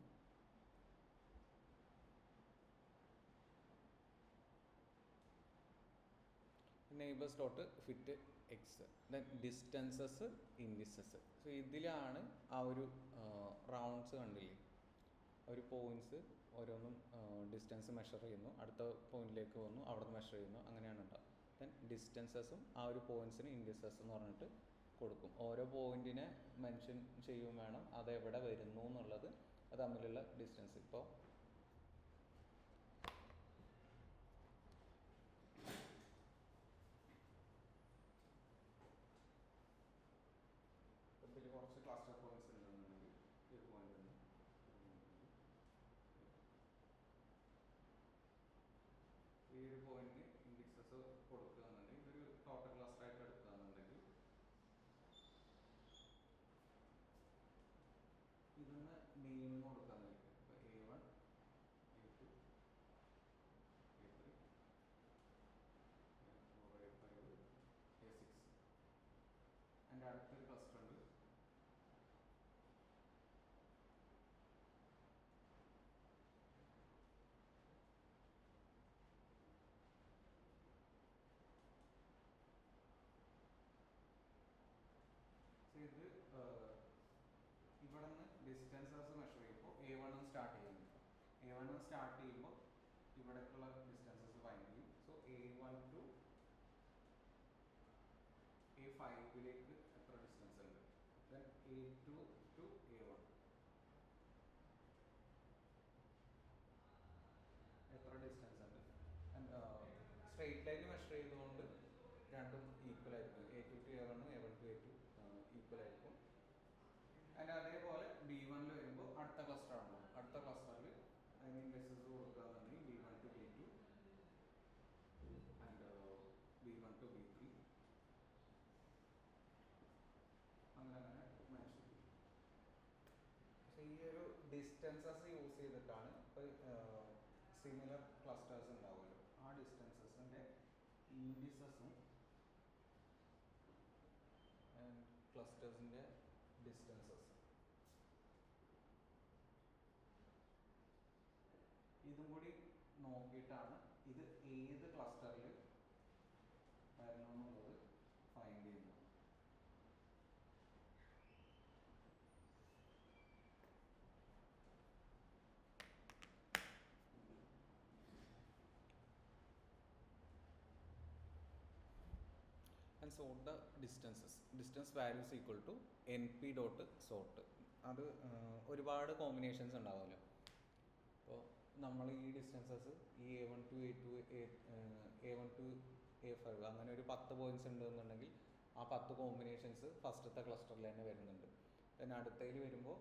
Neighbours dot fit X. Then distances indices. So ഇതിലാണ് ആ ഒരു റൗണ്ട്സ് കണ്ടില്ലേ, ഒരു പോയിന്റ്സ് ഓരോന്നും ഡിസ്റ്റൻസ് മെഷർ ചെയ്യുന്നു, അടുത്ത പോയിന്റിലേക്ക് പോകുന്നു, അവിടെ നിന്ന് മെഷർ ചെയ്യുന്നു, അങ്ങനെയാണ് ഉണ്ടാവുക. ദെൻ ഡിസ്റ്റൻസസും ആ ഒരു പോയിന്റ്സിന് ഇൻഡിസസ് എന്ന് പറഞ്ഞിട്ട് കൊടുക്കും. ഓരോ പോയിന്റിനെ മെൻഷൻ ചെയ്യും വേണം, അത് എവിടെ വരുന്നു എന്നുള്ളത്, അത് തമ്മിലുള്ള ഡിസ്റ്റൻസ്. ഇപ്പോൾ ഇതിൽ കുറച്ച് ക്ലസ്റ്റർ പോയിന്റ്സ് ഉണ്ടെന്നുണ്ടെങ്കിൽ ഈ ഒരു പോയിന്റ് ഉണ്ട്, ഈ ഒരു പോയിന്റിന് ഇൻഡിക്സസ് കൊടുക്കുകയാണെന്നുണ്ടെങ്കിൽ ഇതൊരു ടോട്ടൽ ക്ലസ്റ്റർ ആയിട്ട് എടുക്കുകയാണെന്നുണ്ടെങ്കിൽ ഇതൊന്ന് നെയിം കൊടുക്കാമെന്നിരിക്കും. ഇപ്പോൾ A1 സ്റ്റാർട്ട് ചെയ്യുന്നത്. A1 സ്റ്റാർട്ട് ചെയ്യുമ്പോൾ ഇവിടേക്കുള്ള ഡിസ്റ്റൻസസ് ഫൈൻഡ് ചെയ്യും. സോ A1 ടു A5ലേക്ക് എത്ര ഡിസ്റ്റൻസ് ഉണ്ട്, ദെൻ A2 ടു A1 എത്ര ഡിസ്റ്റൻസ് ഉണ്ട്. സ്ട്രെയിറ്റ് ലൈൻ മെഷർ ചെയ്തുകൊണ്ട് രണ്ടും ഈക്വൽ ആയിരിക്കും. A2 to A1 A1 to A2 equal ആയിരിക്കും. ആൻഡ് അതേപോലെ B1 വരുമ്പോൾ അടുത്ത ക്ലസ്റ്റർ ആണല്ലോ, അടുത്ത ക്ലസ്റ്ററിൽ ഇൻഡെക്സസ് കൊടുക്കുകയാണെന്നുണ്ടെങ്കിൽ B1 to B2 and B1 to B3 അങ്ങനെ മെൻഷൻ ചെയ്യും. പക്ഷേ ഈ ഒരു ഡിസ്റ്റൻസസ് യൂസ് ചെയ്തിട്ടാണ് ഇപ്പോൾ സിമിലർ ക്ലസ്റ്റേഴ്സ് ഉണ്ടാവുമല്ലോ, ആ ഡിസ്റ്റൻസസിൻ്റെ ഇൻഡിസസും ആൻഡ് ക്ലസ്റ്റേഴ്സിൻ്റെ ഡിസ്റ്റൻസസ് ഇതും കൂടി നോക്കിയിട്ടാണ് ഇത് ഏത് ക്ലസ്റ്ററിൽ വരണമെന്നുള്ളത് ഫൈൻഡ് ചെയ്യുന്നത്. And sort the distances. Distance value is equal to np dot sort. അത് ഒരുപാട് കോമ്പിനേഷൻസ് ഉണ്ടാവുമല്ലോ. അപ്പോൾ നമ്മൾ ഈ ഡിസ്റ്റൻസസ് ഈ A1 to A2 A1 to A5 അങ്ങനെ ഒരു 10 പോയിന്റ്സ് ഉണ്ടെന്നുണ്ടെങ്കിൽ ആ 10 കോമ്പിനേഷൻസ് ഫസ്റ്റത്തെ ക്ലസ്റ്ററിൽ തന്നെ വരുന്നുണ്ട്. പിന്നെ അടുത്തതിൽ വരുമ്പോൾ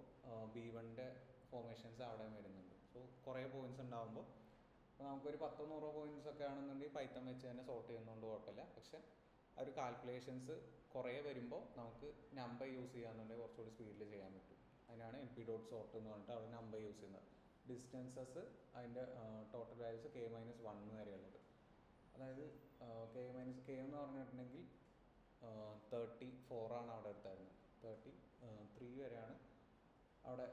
B1ൻ്റെ ഫോർമേഷൻസ് അവിടെ വരുന്നുണ്ട്. സോ കുറേ പോയിന്റ്സ് ഉണ്ടാകുമ്പോൾ അപ്പോൾ നമുക്കൊരു 10-100 പോയിന്റ്സ് ഒക്കെ ആണെന്നുണ്ടെങ്കിൽ പൈത്തൺ വെച്ച് തന്നെ സോർട്ട് ചെയ്യുന്നതുകൊണ്ട് കുഴപ്പമില്ല. പക്ഷേ ആ ഒരു കാൽക്കുലേഷൻസ് കുറേ വരുമ്പോൾ നമുക്ക് നമ്പർ യൂസ് ചെയ്യാന്നുണ്ടെങ്കിൽ കുറച്ചുകൂടി സ്പീഡിൽ ചെയ്യാൻ പറ്റും. അതിനാണ് np ഡോട്ട് സോർട്ട് എന്ന് പറഞ്ഞിട്ട് അവിടെ നമ്പർ യൂസ് ചെയ്യുന്നത്. ഡിസ്റ്റൻസസ് അതിൻ്റെ ടോട്ടൽ വാല്യൂസ് K-1 വരെയുള്ളത്. അതായത് K എന്ന് പറഞ്ഞിട്ടുണ്ടെങ്കിൽ 34 ആണ് അവിടെ എടുത്തായിരുന്നത്. 33 വരെയാണ് അവിടെ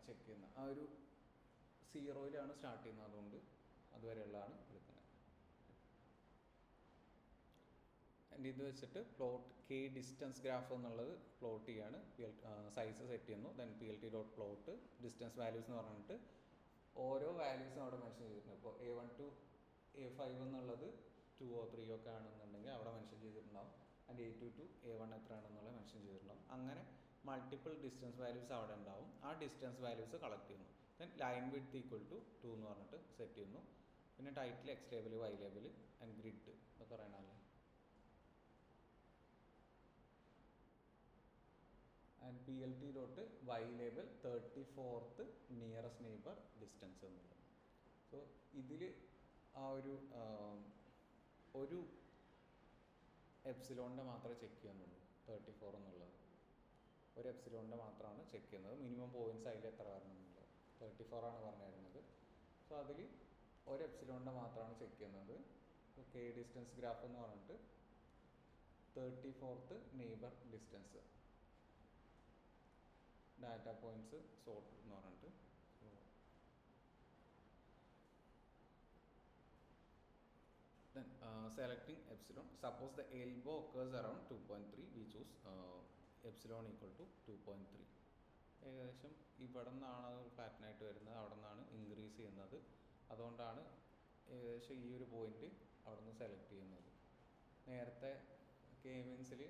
ചെക്ക് ചെയ്യുന്നത്. ആ ഒരു 0യിലാണ് സ്റ്റാർട്ട് ചെയ്യുന്നത്, അതുകൊണ്ട് അതുവരെയുള്ളതാണ് എടുക്കുന്നത്. ആൻഡ് ഇത് വെച്ചിട്ട് പ്ലോട്ട് K ഡിസ്റ്റൻസ് ഗ്രാഫ് എന്നുള്ളത് പ്ലോട്ട് ചെയ്യാണ്. സൈസ് സെറ്റ് ചെയ്യുന്നു. Then PLT dot plot distance values എന്ന് പറഞ്ഞിട്ട് ഓരോ വാല്യൂസും അവിടെ മെൻഷൻ ചെയ്തിട്ടുണ്ട്. ഇപ്പോൾ A1 ടു A5 എന്നുള്ളത് 2 or 3 ഒക്കെ ആണെന്നുണ്ടെങ്കിൽ അവിടെ മെൻഷൻ ചെയ്തിട്ടുണ്ടാവും. And A2 to A1 എത്രയാണെന്നുള്ളത് mention ചെയ്തിട്ടുണ്ടാവും. അങ്ങനെ മൾട്ടിപ്പിൾ ഡിസ്റ്റൻസ് വാല്യൂസ് അവിടെ ഉണ്ടാവും. ആ ഡിസ്റ്റൻസ് വാല്യൂസ് കളക്ട് ചെയ്യുന്നു. Then line width equal to 2 എന്ന് പറഞ്ഞിട്ട് സെറ്റ് ചെയ്യുന്നു. പിന്നെ title X label Y label and grid എന്നൊക്കെ പറയണല്ലേ. And PLT dot Y label 34th nearest neighbour distance എന്നുള്ളത്. സോ ഇതിൽ ആ ഒരു എപ്സിലോണിൻ്റെ മാത്രമേ ചെക്ക് ചെയ്യുന്നുള്ളൂ. 34 എന്നുള്ളത് ഒരു എപ്സിലോണിൻ്റെ മാത്രമാണ് ചെക്ക് ചെയ്യുന്നത്. മിനിമം പോയിൻറ്റ്സ് അതിൽ എത്ര വരണം എന്നുള്ളത് 34 ആണ് പറഞ്ഞിരുന്നത്. സോ അതിൽ ഒരു എപ്സിലോണിൻ്റെ മാത്രമാണ് ചെക്ക് ചെയ്യുന്നത്. K ഡിസ്റ്റൻസ് ഗ്രാഫ് എന്ന് പറഞ്ഞിട്ട് 34th neighbour distance data points sort എന്ന് പറഞ്ഞിട്ട്. Then selecting epsilon. Suppose the elbow occurs around 2.3, we choose epsilon equal to 2.3. ഏകദേശം ഇവിടെ നിന്നാണ് അത് പാറ്റേൺ ആയിട്ട് വരുന്നത്, അവിടെ നിന്നാണ് ഇൻക്രീസ് ചെയ്യുന്നത്. അതുകൊണ്ടാണ് ഏകദേശം ഈ ഒരു പോയിന്റ് അവിടെ നിന്ന് സെലക്ട് ചെയ്യുന്നത്. നേരത്തെ K-മീൻസിൽ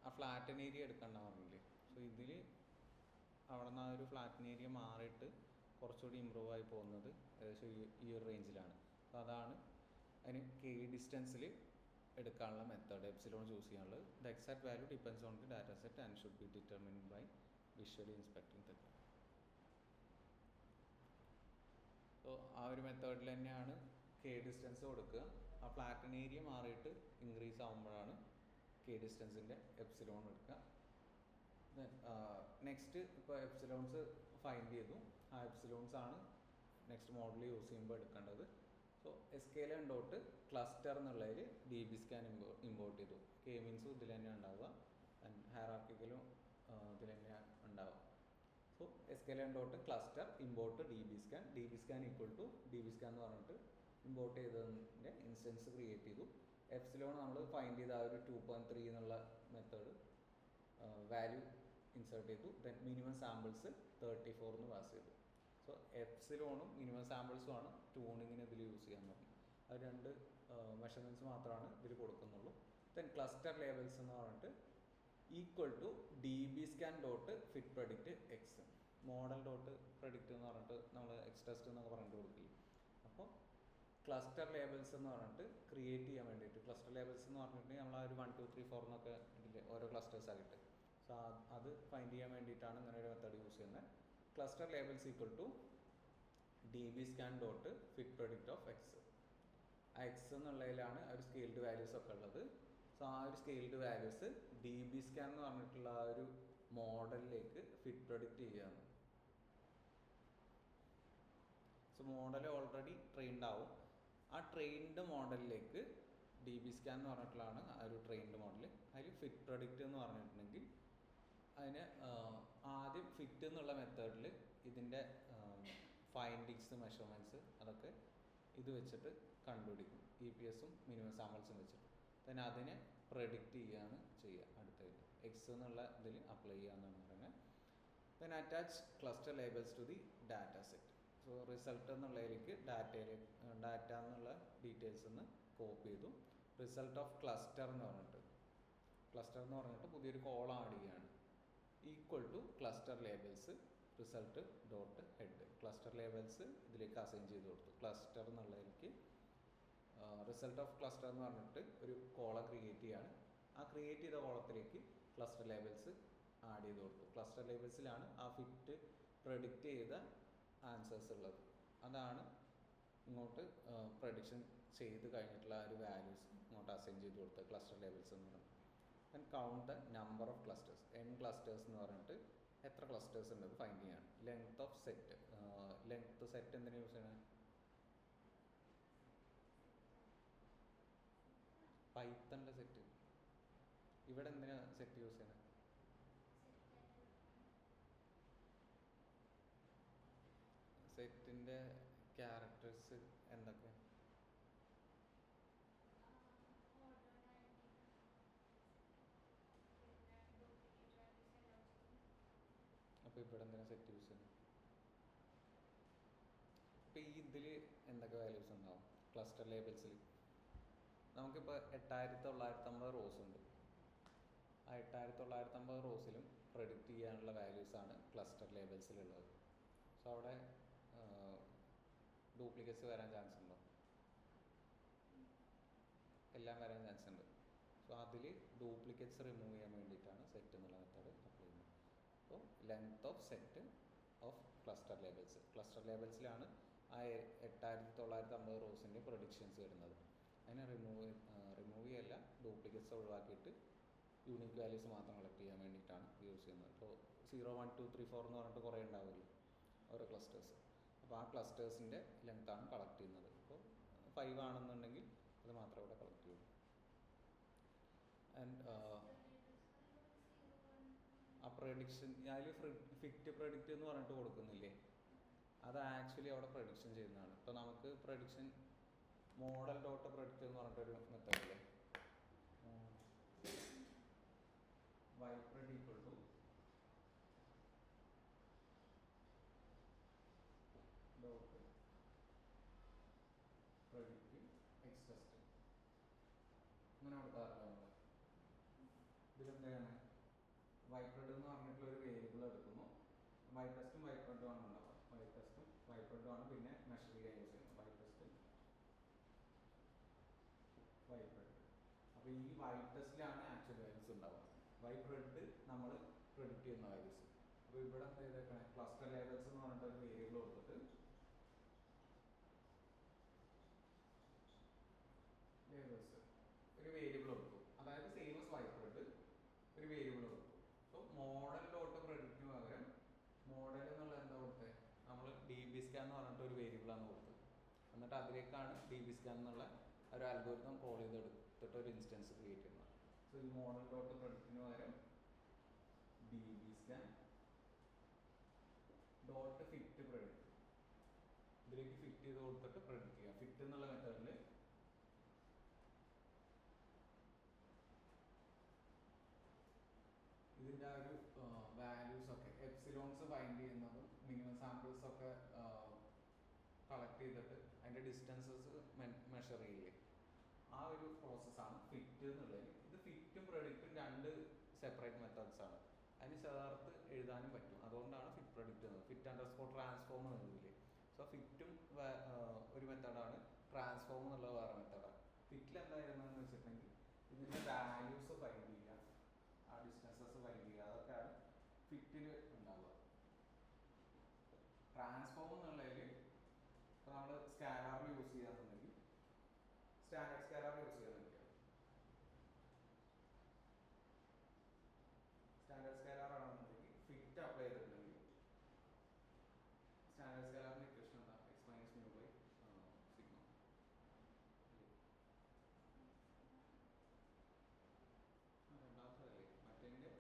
ആ ഫ്ലാറ്റൻ ഏരിയ എടുക്കണ്ട പറഞ്ഞില്ലേ. സോ ഇതിൽ അവിടെ നിന്ന് ആ ഒരു ഫ്ലാറ്റൻ ഏരിയ മാറിയിട്ട് കുറച്ചുകൂടി ഇമ്പ്രൂവ് ആയി പോകുന്നത് ഏകദേശം ഈ ഒരു റേഞ്ചിലാണ്. അപ്പോൾ അതാണ് അതിന് K ഡിസ്റ്റൻസിൽ എടുക്കാനുള്ള മെത്തേഡ് എപ്സിലോൺ ചൂസ് ചെയ്യാനുള്ളത്. The exact value depends on the data set and should be determined by visually inspecting the. So ആ ഒരു മെത്തേഡിൽ തന്നെയാണ് K ഡിസ്റ്റൻസ് കൊടുക്കുക. ആ ഫ്ലാറ്റൻ ഏരിയ മാറിയിട്ട് ഇൻക്രീസ് ആകുമ്പോഴാണ് K ഡിസ്റ്റൻസിൻ്റെ എപ്സിലോൺ എടുക്കുക. ദെൻ നെക്സ്റ്റ് ഇപ്പോൾ എപ്സിലോൺസ് ഫൈൻഡ് ചെയ്തു. ആ എപ്സിലോൺസ് ആണ് നെക്സ്റ്റ് മോഡൽ യൂസ് ചെയ്യുമ്പോൾ എടുക്കേണ്ടത്. സോ SKLN ഡോട്ട് ക്ലസ്റ്റർ എന്നുള്ളതിൽ DB സ്കാൻ ഇമ്പോർട്ട് ചെയ്തു. K-മീൻസും ഇതിൽ തന്നെ ഉണ്ടാവുക, ആൻഡ് ഹയറാർക്കിക്കലും ഇതിൽ തന്നെ ഉണ്ടാവുക. So SKLN dot cluster import DB scan equal to DB scan എന്ന് പറഞ്ഞിട്ട് ഇമ്പോർട്ട് ചെയ്തതിൻ്റെ ഇൻസ്റ്റൻസ് ക്രിയേറ്റ് ചെയ്തു. എപ്സിലോൺ നമ്മൾ ഫൈൻഡ് ചെയ്ത ആ ഒരു 2.3 എന്നുള്ള മെത്തേഡ് വാല്യൂ ഇൻസേർട്ട് ചെയ്തു. ദെൻ മിനിമം സാമ്പിൾസ് 34 എന്ന് പാസ് ചെയ്തു. സോ എപ്സിലോണും മിനിമം സാമ്പിൾസും ആണ് ട്യൂണിങ്ങിന് ഇതിൽ യൂസ് ചെയ്യാൻ പറ്റും. അത് രണ്ട് മെഷർമെൻറ്റ്സ് മാത്രമാണ് ഇതിൽ കൊടുക്കുന്നുള്ളൂ. ദെൻ ക്ലസ്റ്റർ ലേബൽസ് എന്ന് പറഞ്ഞിട്ട് equal to dbscan.fitPredict.x model dot predict എന്ന് പറഞ്ഞിട്ട് നമ്മൾ എക്സ് ടെസ്റ്റ് എന്നൊക്കെ പറഞ്ഞിട്ട് കൊടുക്കില്ല. അപ്പോൾ ക്ലസ്റ്റർ ലേബൽസ് എന്ന് പറഞ്ഞിട്ട് ക്രിയേറ്റ് ചെയ്യാൻ വേണ്ടിയിട്ട്, ക്ലസ്റ്റർ ലേബൽസ് എന്ന് പറഞ്ഞിട്ടുണ്ടെങ്കിൽ നമ്മൾ ആ ഒരു 1 2 3 4 എന്നൊക്കെ ഇതിൽ ഓരോ ക്ലസ്റ്റേഴ്സ് ആയിട്ട്, സോ അത് ഫൈൻഡ് ചെയ്യാൻ വേണ്ടിയിട്ടാണ് ഇങ്ങനെ ഒരു മെത്തേഡ് യൂസ് ചെയ്യുന്നത്. Cluster labels equal to dbscan.fitPredict.x. ആ എക്സ് എന്നുള്ളതിലാണ് ആ ഒരു സ്കെയിൽഡ് വാല്യൂസ് ഒക്കെ ഉള്ളത്. സോ ആ ഒരു സ്കെയിൽഡ് വാല്യൂസ് dbscan എന്ന് പറഞ്ഞിട്ടുള്ള ആ ഒരു മോഡലിലേക്ക് ഫിറ്റ് പ്രഡിക്റ്റ് ചെയ്യുകയാണ്. സോ മോഡൽ ഓൾറെഡി ട്രെയിൻഡ് ആവും. ആ ട്രെയിൻഡ് മോഡലിലേക്ക് dbscan എന്ന് പറഞ്ഞിട്ടുള്ളതാണ് ആ ഒരു ട്രെയിൻഡ് മോഡൽ. അതിൽ ഫിറ്റ് പ്രഡിക്റ്റ് എന്ന് പറഞ്ഞിട്ടുണ്ടെങ്കിൽ അതിന് ആദ്യം ഫിറ്റ് എന്നുള്ള മെത്തേഡിൽ ഇതിൻ്റെ ഫൈൻഡിങ്സ് മെഷർമെൻറ്റ്സ് അതൊക്കെ ഇത് വെച്ചിട്ട് കണ്ടുപിടിക്കും, EPSഉം മിനിമം സാമ്പിൾസും വെച്ചിട്ട്. then അതിനെ പ്രഡിക്റ്റ് ചെയ്യുകയാണ് ചെയ്യുക. അടുത്തതിൽ എക്സ് എന്നുള്ള ഇതിൽ അപ്ലൈ ചെയ്യാമെന്നാണ് പറയുന്നത്. then attach cluster labels to the data set. So result എന്നുള്ളതിലേക്ക് ഡാറ്റ എന്നുള്ള ഡീറ്റെയിൽസ് ഒന്ന് കോപ്പി ചെയ്തു. റിസൾട്ട് ഓഫ് ക്ലസ്റ്റർ എന്ന് പറഞ്ഞിട്ട് പുതിയൊരു കോളം ആഡ് ചെയ്യുകയാണ്. Equal to cluster labels result dot head. Cluster labels ഇതിലേക്ക് അസൈൻ ചെയ്ത് കൊടുത്തു. ക്ലസ്റ്റർ എന്നുള്ളതിലേക്ക് റിസൾട്ട് ഓഫ് ക്ലസ്റ്റർ എന്ന് പറഞ്ഞിട്ട് ഒരു കോളം ക്രിയേറ്റ് ചെയ്യാണ്. ആ ക്രിയേറ്റ് ചെയ്ത കോളത്തിലേക്ക് ക്ലസ്റ്റർ ലേബൽസ് ആഡ് ചെയ്ത് കൊടുത്തു. ക്ലസ്റ്റർ ലേബൽസിലാണ് ആ ഫിറ്റ് പ്രഡിക്റ്റ് ചെയ്ത ആൻസേഴ്സ് ഉള്ളത്. അതാണ് ഇങ്ങോട്ട് പ്രഡിക്ഷൻ ചെയ്ത് കഴിഞ്ഞിട്ടുള്ള ആ ഒരു വാല്യൂസ് ഇങ്ങോട്ട് അസൈൻ ചെയ്ത് കൊടുത്തത് ക്ലസ്റ്റർ ലേബൽസ് എന്ന് പറയുന്നത്. Then count the number of clusters. n clusters എന്ന് പറഞ്ഞിട്ട് എത്ര ക്ലസ്റ്റേഴ്സ് ഉണ്ടെന്ന് ഫൈൻഡ് ചെയ്യാണ്. Length of set. Length set എന്തിനാ യൂസ് ചെയ്യണത്? പൈത്തണിൻ്റെ സെറ്റ്. ഇവിടെ എന്തിനാ സെറ്റ് യൂസ് ചെയ്യണത്? സെറ്റിൻ്റെ ക്യാരക്ടേഴ്സ് എന്തൊക്കെ? അപ്പോൾ ഇവിടെ എന്തിനാ സെറ്റ് യൂസ് ചെയ്യുന്നത്? അപ്പോൾ ഈ ഇതിൽ എന്തൊക്കെ വാല്യൂസ് ഉണ്ടാവും ക്ലസ്റ്റർ ലേബൽസിൽ? നമുക്കിപ്പോൾ 8950 റോസ് ഉണ്ട്. ആ 8950 റോസിലും പ്രഡിക്റ്റ് ചെയ്യാനുള്ള വാല്യൂസാണ് ക്ലസ്റ്റർ ലേബൽസിലുള്ളത്. സോ അവിടെ ഡ്യൂപ്ലിക്കേറ്റ്സ് വരാൻ ചാൻസ് ഉണ്ടോ? എല്ലാം വരാൻ ചാൻസ് ഉണ്ട്. സോ അതിൽ ഡ്യൂപ്ലിക്കേറ്റ്സ് റിമൂവ് ചെയ്യാൻ വേണ്ടിയിട്ടാണ് സെറ്റ് എന്നുള്ള മെത്തേഡ് അപ്ലൈ ചെയ്യുന്നത്. അപ്പോൾ length of set of cluster labels. Cluster ലേബൽസിലാണ് ആ 8950 റോസിൻ്റെ പ്രൊഡിക്ഷൻസ് വരുന്നത്. അതിനെ റിമൂവ് ചെയ്യല്ല, ഡ്യൂപ്ലിക്കേറ്റ്സ് ഒഴിവാക്കിയിട്ട് യൂണിക് വാല്യൂസ് മാത്രം കളക്ട് ചെയ്യാൻ വേണ്ടിയിട്ടാണ് യൂസ് ചെയ്യുന്നത്. ഇപ്പോൾ 0 1 2 3 4 എന്ന് പറഞ്ഞിട്ട് കുറേ ഉണ്ടാവില്ല ഓരോ ക്ലസ്റ്റേഴ്സ്. അപ്പോൾ ആ ക്ലസ്റ്റേഴ്സിൻ്റെ ലെങ്ത്താണ് കളക്ട് ചെയ്യുന്നത്. ഇപ്പോൾ 5 ആണെന്നുണ്ടെങ്കിൽ അത് മാത്രം ഇവിടെ കളക്ട് ചെയ്യും. ആൻഡ് ആ പ്രഡിക്ഷൻ അതിൽ ഫിറ്റ് പ്രഡിക്റ്റ് എന്ന് പറഞ്ഞിട്ട് കൊടുക്കുന്നില്ലേ, അത് ആക്ച്വലി അവിടെ പ്രഡിക്ഷൻ ചെയ്യുന്നതാണ്. ഇപ്പോൾ നമുക്ക് പ്രഡിക്ഷൻ മോഡൽ ഡോട്ട് പ്രഡിക്റ്റ് എന്ന് പറഞ്ഞിട്ടൊരു മെത്തേഡില്ലേ, ypred equal to dot predict x test അങ്ങനെ കൊടുക്കാറില്ല നമ്മൾ. ഇതിലെന്താണ് ypred എന്ന് പറഞ്ഞിട്ടുള്ള ഒരു വേരിയബിൾ എടുക്കുന്നു. y ടെസ്റ്റും ypred ആണ് ഉണ്ടാവുക. y ടെസ്റ്റും ypred ആണ് പിന്നെ മെഷർ ചെയ്യാൻ യൂസ് ചെയ്യുന്നത്. y test ypred. അപ്പോൾ ഈ y ടെസ്റ്റിലാണ് ആക്ച്വൽ വാല്യൂസ് ഉണ്ടാവുക. ypred നമ്മൾ പ്രെഡിക്റ്റ് ചെയ്യുന്ന വാല്യൂസ്. അപ്പോൾ ഇവിടെ എന്താ ചെയ്തേക്കണേ, ക്ലസ്റ്റർ ലേബൽസ് എന്ന് പറഞ്ഞിട്ട് ഒരു വേരിയബിൾ കൊടുത്തിട്ട് ലേബൽസ് ഒരു വേരിയബിൾ കൊടുത്തു. അതായത് സെയിം as ypred ഒരു വേരിയബിൾ കൊടുത്തു. അപ്പോൾ മോഡൽ ഡോട്ട് പ്രഡിക്റ്റിന് പകരം മോഡൽ എന്നുള്ള എന്താ കൊടുത്തത്, നമ്മൾ dbscan എന്ന് പറഞ്ഞിട്ട് ഒരു വേരിയബിളാണ് കൊടുത്തത്. എന്നിട്ട് അതിലേക്കാണ് dbscan എന്നുള്ള ഒരു അൽഗോരിതം കോൾ ചെയ്തെടുത്തിട്ട് ഒരു ഇൻസ്റ്റൻസ് ക്രിയേറ്റ് ചെയ്യുന്നത്. സോ ഈ മോഡൽ ഡോട്ട് പ്രഡിക്റ്റിന് പകരം dbscan ഡോട്ട് ഫിറ്റ് പ്രഡിക്റ്റ് ഇതിലേക്ക് ഫിറ്റ് ചെയ്ത് കൊടുത്തിട്ട് പ്രഡിക്റ്റ് ചെയ്യാം. ഫിറ്റ് എന്നുള്ള മെത്തേഡിൽ ഇതിൻ്റെ ആ ഒരു സാമ്പിൾസ് ഒക്കെ കളക്ട് ചെയ്തിട്ട് അതിൻ്റെ ഡിസ്റ്റൻസസ് മെഷർ ചെയ്യില്ലേ, ആ ഒരു പ്രോസസ്സാണ് ഫിറ്റ് എന്നുള്ളത്. ഇത് ഫിറ്റും പ്രൊഡിക്റ്റും രണ്ട് സെപ്പറേറ്റ് മെത്തേഡ്സ് ആണ്. അതിന് ചേർത്ത് എഴുതാനും പറ്റും. അതുകൊണ്ടാണ് ഫിറ്റ് പ്രൊഡിക്റ്റ് എന്നത്. ഫിറ്റ് അണ്ടർസ്കോർ ട്രാൻസ്ഫോം എഴുതില്ലേ. സോ ഫിറ്റും ഒരു മെത്തേഡാണ്, ട്രാൻസ്ഫോം എന്നുള്ളത് വേറെ മെത്തേഡാണ്. ഫിറ്റിൽ എന്തായിരുന്നെന്ന് വെച്ചിട്ടുണ്ടെങ്കിൽ ഇതിൻ്റെ വാല്യൂസ് ഫൈൻഡ് ചെയ്യുക, ആ ഡിസ്റ്റൻസസ് ഫൈൻഡ് ചെയ്യുക, അതൊക്കെയാണ് ഫിറ്റിൽ ഉണ്ടാവുക. ട്രാൻസ്ഫോം എന്നുള്ളതിൽ ഇപ്പോൾ നമ്മൾ സ്കാലറിൽ യൂസ് ചെയ്യാന്നുണ്ടെങ്കിൽ സ്റ്റാൻഡേർഡ് സ്കാലർ യൂസ് ചെയ്യാന്നുണ്ടെങ്കിൽ സ്റ്റാൻഡേർഡ് സ്കാലർ ആണെന്നുണ്ടെങ്കിൽ ഫിറ്റ് അപ്ലൈ ചെയ്തിട്ടുണ്ടെങ്കിൽ സ്റ്റാൻഡേർഡ് സ്കാലറിന്റെ ഇക്വേഷൻ എന്താ? X minus mu by sigma. രണ്ടാമത്തതല്ലേ മറ്റേതിൻ്റെ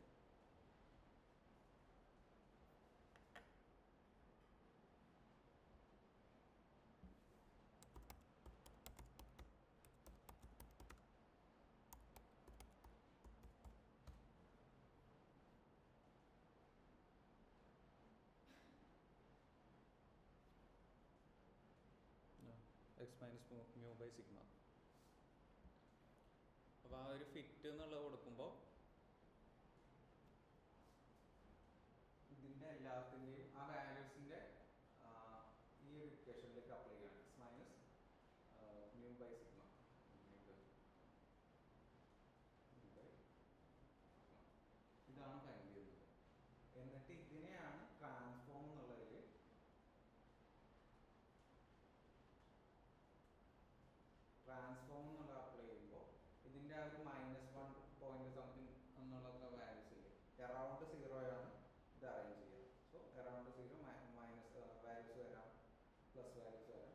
X minus mu by sigma. അപ്പോൾ ആ ഒരു ഫിറ്റ് എന്നുള്ളത് കൊടുക്കുമ്പോൾ ഇതിൻ്റെ എല്ലാത്തിൻ്റെയും ആ വാല്യൂസിൻ്റെ ഈ ഒരു ഇക്വേഷനിലേക്ക് അപ്ലൈ ചെയ്യണം. X minus mu by sigma. ഇതാണ് ഫൈൻഡ് ചെയ്യുന്നത്. എന്നിട്ട് ഇതിനെയാണ് ട്രാൻസ്ഫോം എന്നുള്ളതിൽ ട്രാൻസ്ഫോം എന്നുള്ള അപ്ലൈ ചെയ്യുമ്പോൾ ഇതിൻ്റെ ആ ഒരു -1 സംതിങ് എന്നുള്ളൊക്കെ വാല്യൂസ് ഇല്ലേ, അറൗണ്ട് 0 ആണ് ഇത് അറേഞ്ച് ചെയ്യുക. സോ അറൗണ്ട് 0 മൈനസ് വാല്യൂസ് വരാം, പ്ലസ് വാല്യൂസ് വരാം,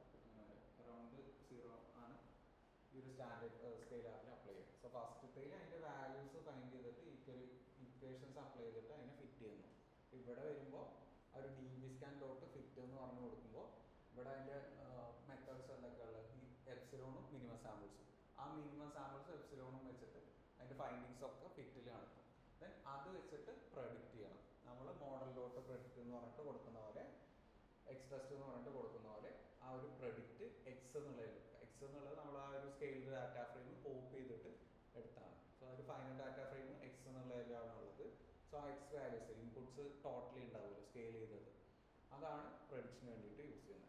അറൗണ്ട് 0 ആണ് ഈ ഒരു സ്റ്റാൻഡേർഡ് സ്കെയിലാറിൽ അപ്ലൈ ചെയ്യുക. സോ ഫസ്റ്റത്തേൽ അതിൻ്റെ വാല്യൂസ് ഫൈൻഡ് ചെയ്തിട്ട് ഇക്വേഷൻസ് അപ്ലൈ ചെയ്തിട്ട് അതിനെ ഫിറ്റ് ചെയ്യുന്നു. ഇവിടെ വരുമ്പോൾ ആ ഒരു DB സ്കാൻ ഡോട്ട് ഫിറ്റ് എന്ന് പറഞ്ഞു കൊടുക്കുമ്പോൾ ഇവിടെ അതിൻ്റെ മെത്തേഡ്സ് എന്തൊക്കെയുള്ളത്, ഈ എപ്സിലോണും മിനിമം സാമ്പിൾസും. ആ മിനിമം സാമ്പിൾസും എപ്സിലോണും വെച്ചിട്ട് അതിൻ്റെ ഫൈൻഡിങ്സ് ഒക്കെ ഫിറ്റിൽ കാണിക്കും. ദെൻ അത് വെച്ചിട്ട് പ്രൊഡിക്റ്റ് ചെയ്യണം. നമ്മൾ മോഡൽ ഡോട്ട് പ്രൊഡിക്റ്റ് എന്ന് പറഞ്ഞിട്ട് കൊടുക്കുന്ന പോലെ, എക്സ് ടെസ്റ്റ് എന്ന് പറഞ്ഞിട്ട് കൊടുക്കുന്ന പോലെ ആ ഒരു പ്രൊഡിക്റ്റ് എക്സ് എന്നുള്ളത് നമ്മൾ ആ ഒരു സ്കെയിൽഡ് ഡാറ്റ ഫ്രെയിം കോപ്പി ചെയ്തിട്ട് എടുത്താണ്. സോ ആ ഒരു ഫൈനൽ ഡാറ്റ ഫ്രെയിം എക്സ് എന്നുള്ളതിലാണ് ഉള്ളത്. സോ ആ എക്സ് വാല്യൂസ് ഇൻപുട്സ് ടോട്ടലി ഉണ്ടാവുമല്ലോ സ്കെയിൽ ചെയ്തത്, അതാണ് പ്രൊഡിക്ഷന് വേണ്ടിയിട്ട് യൂസ് ചെയ്യുന്നത്.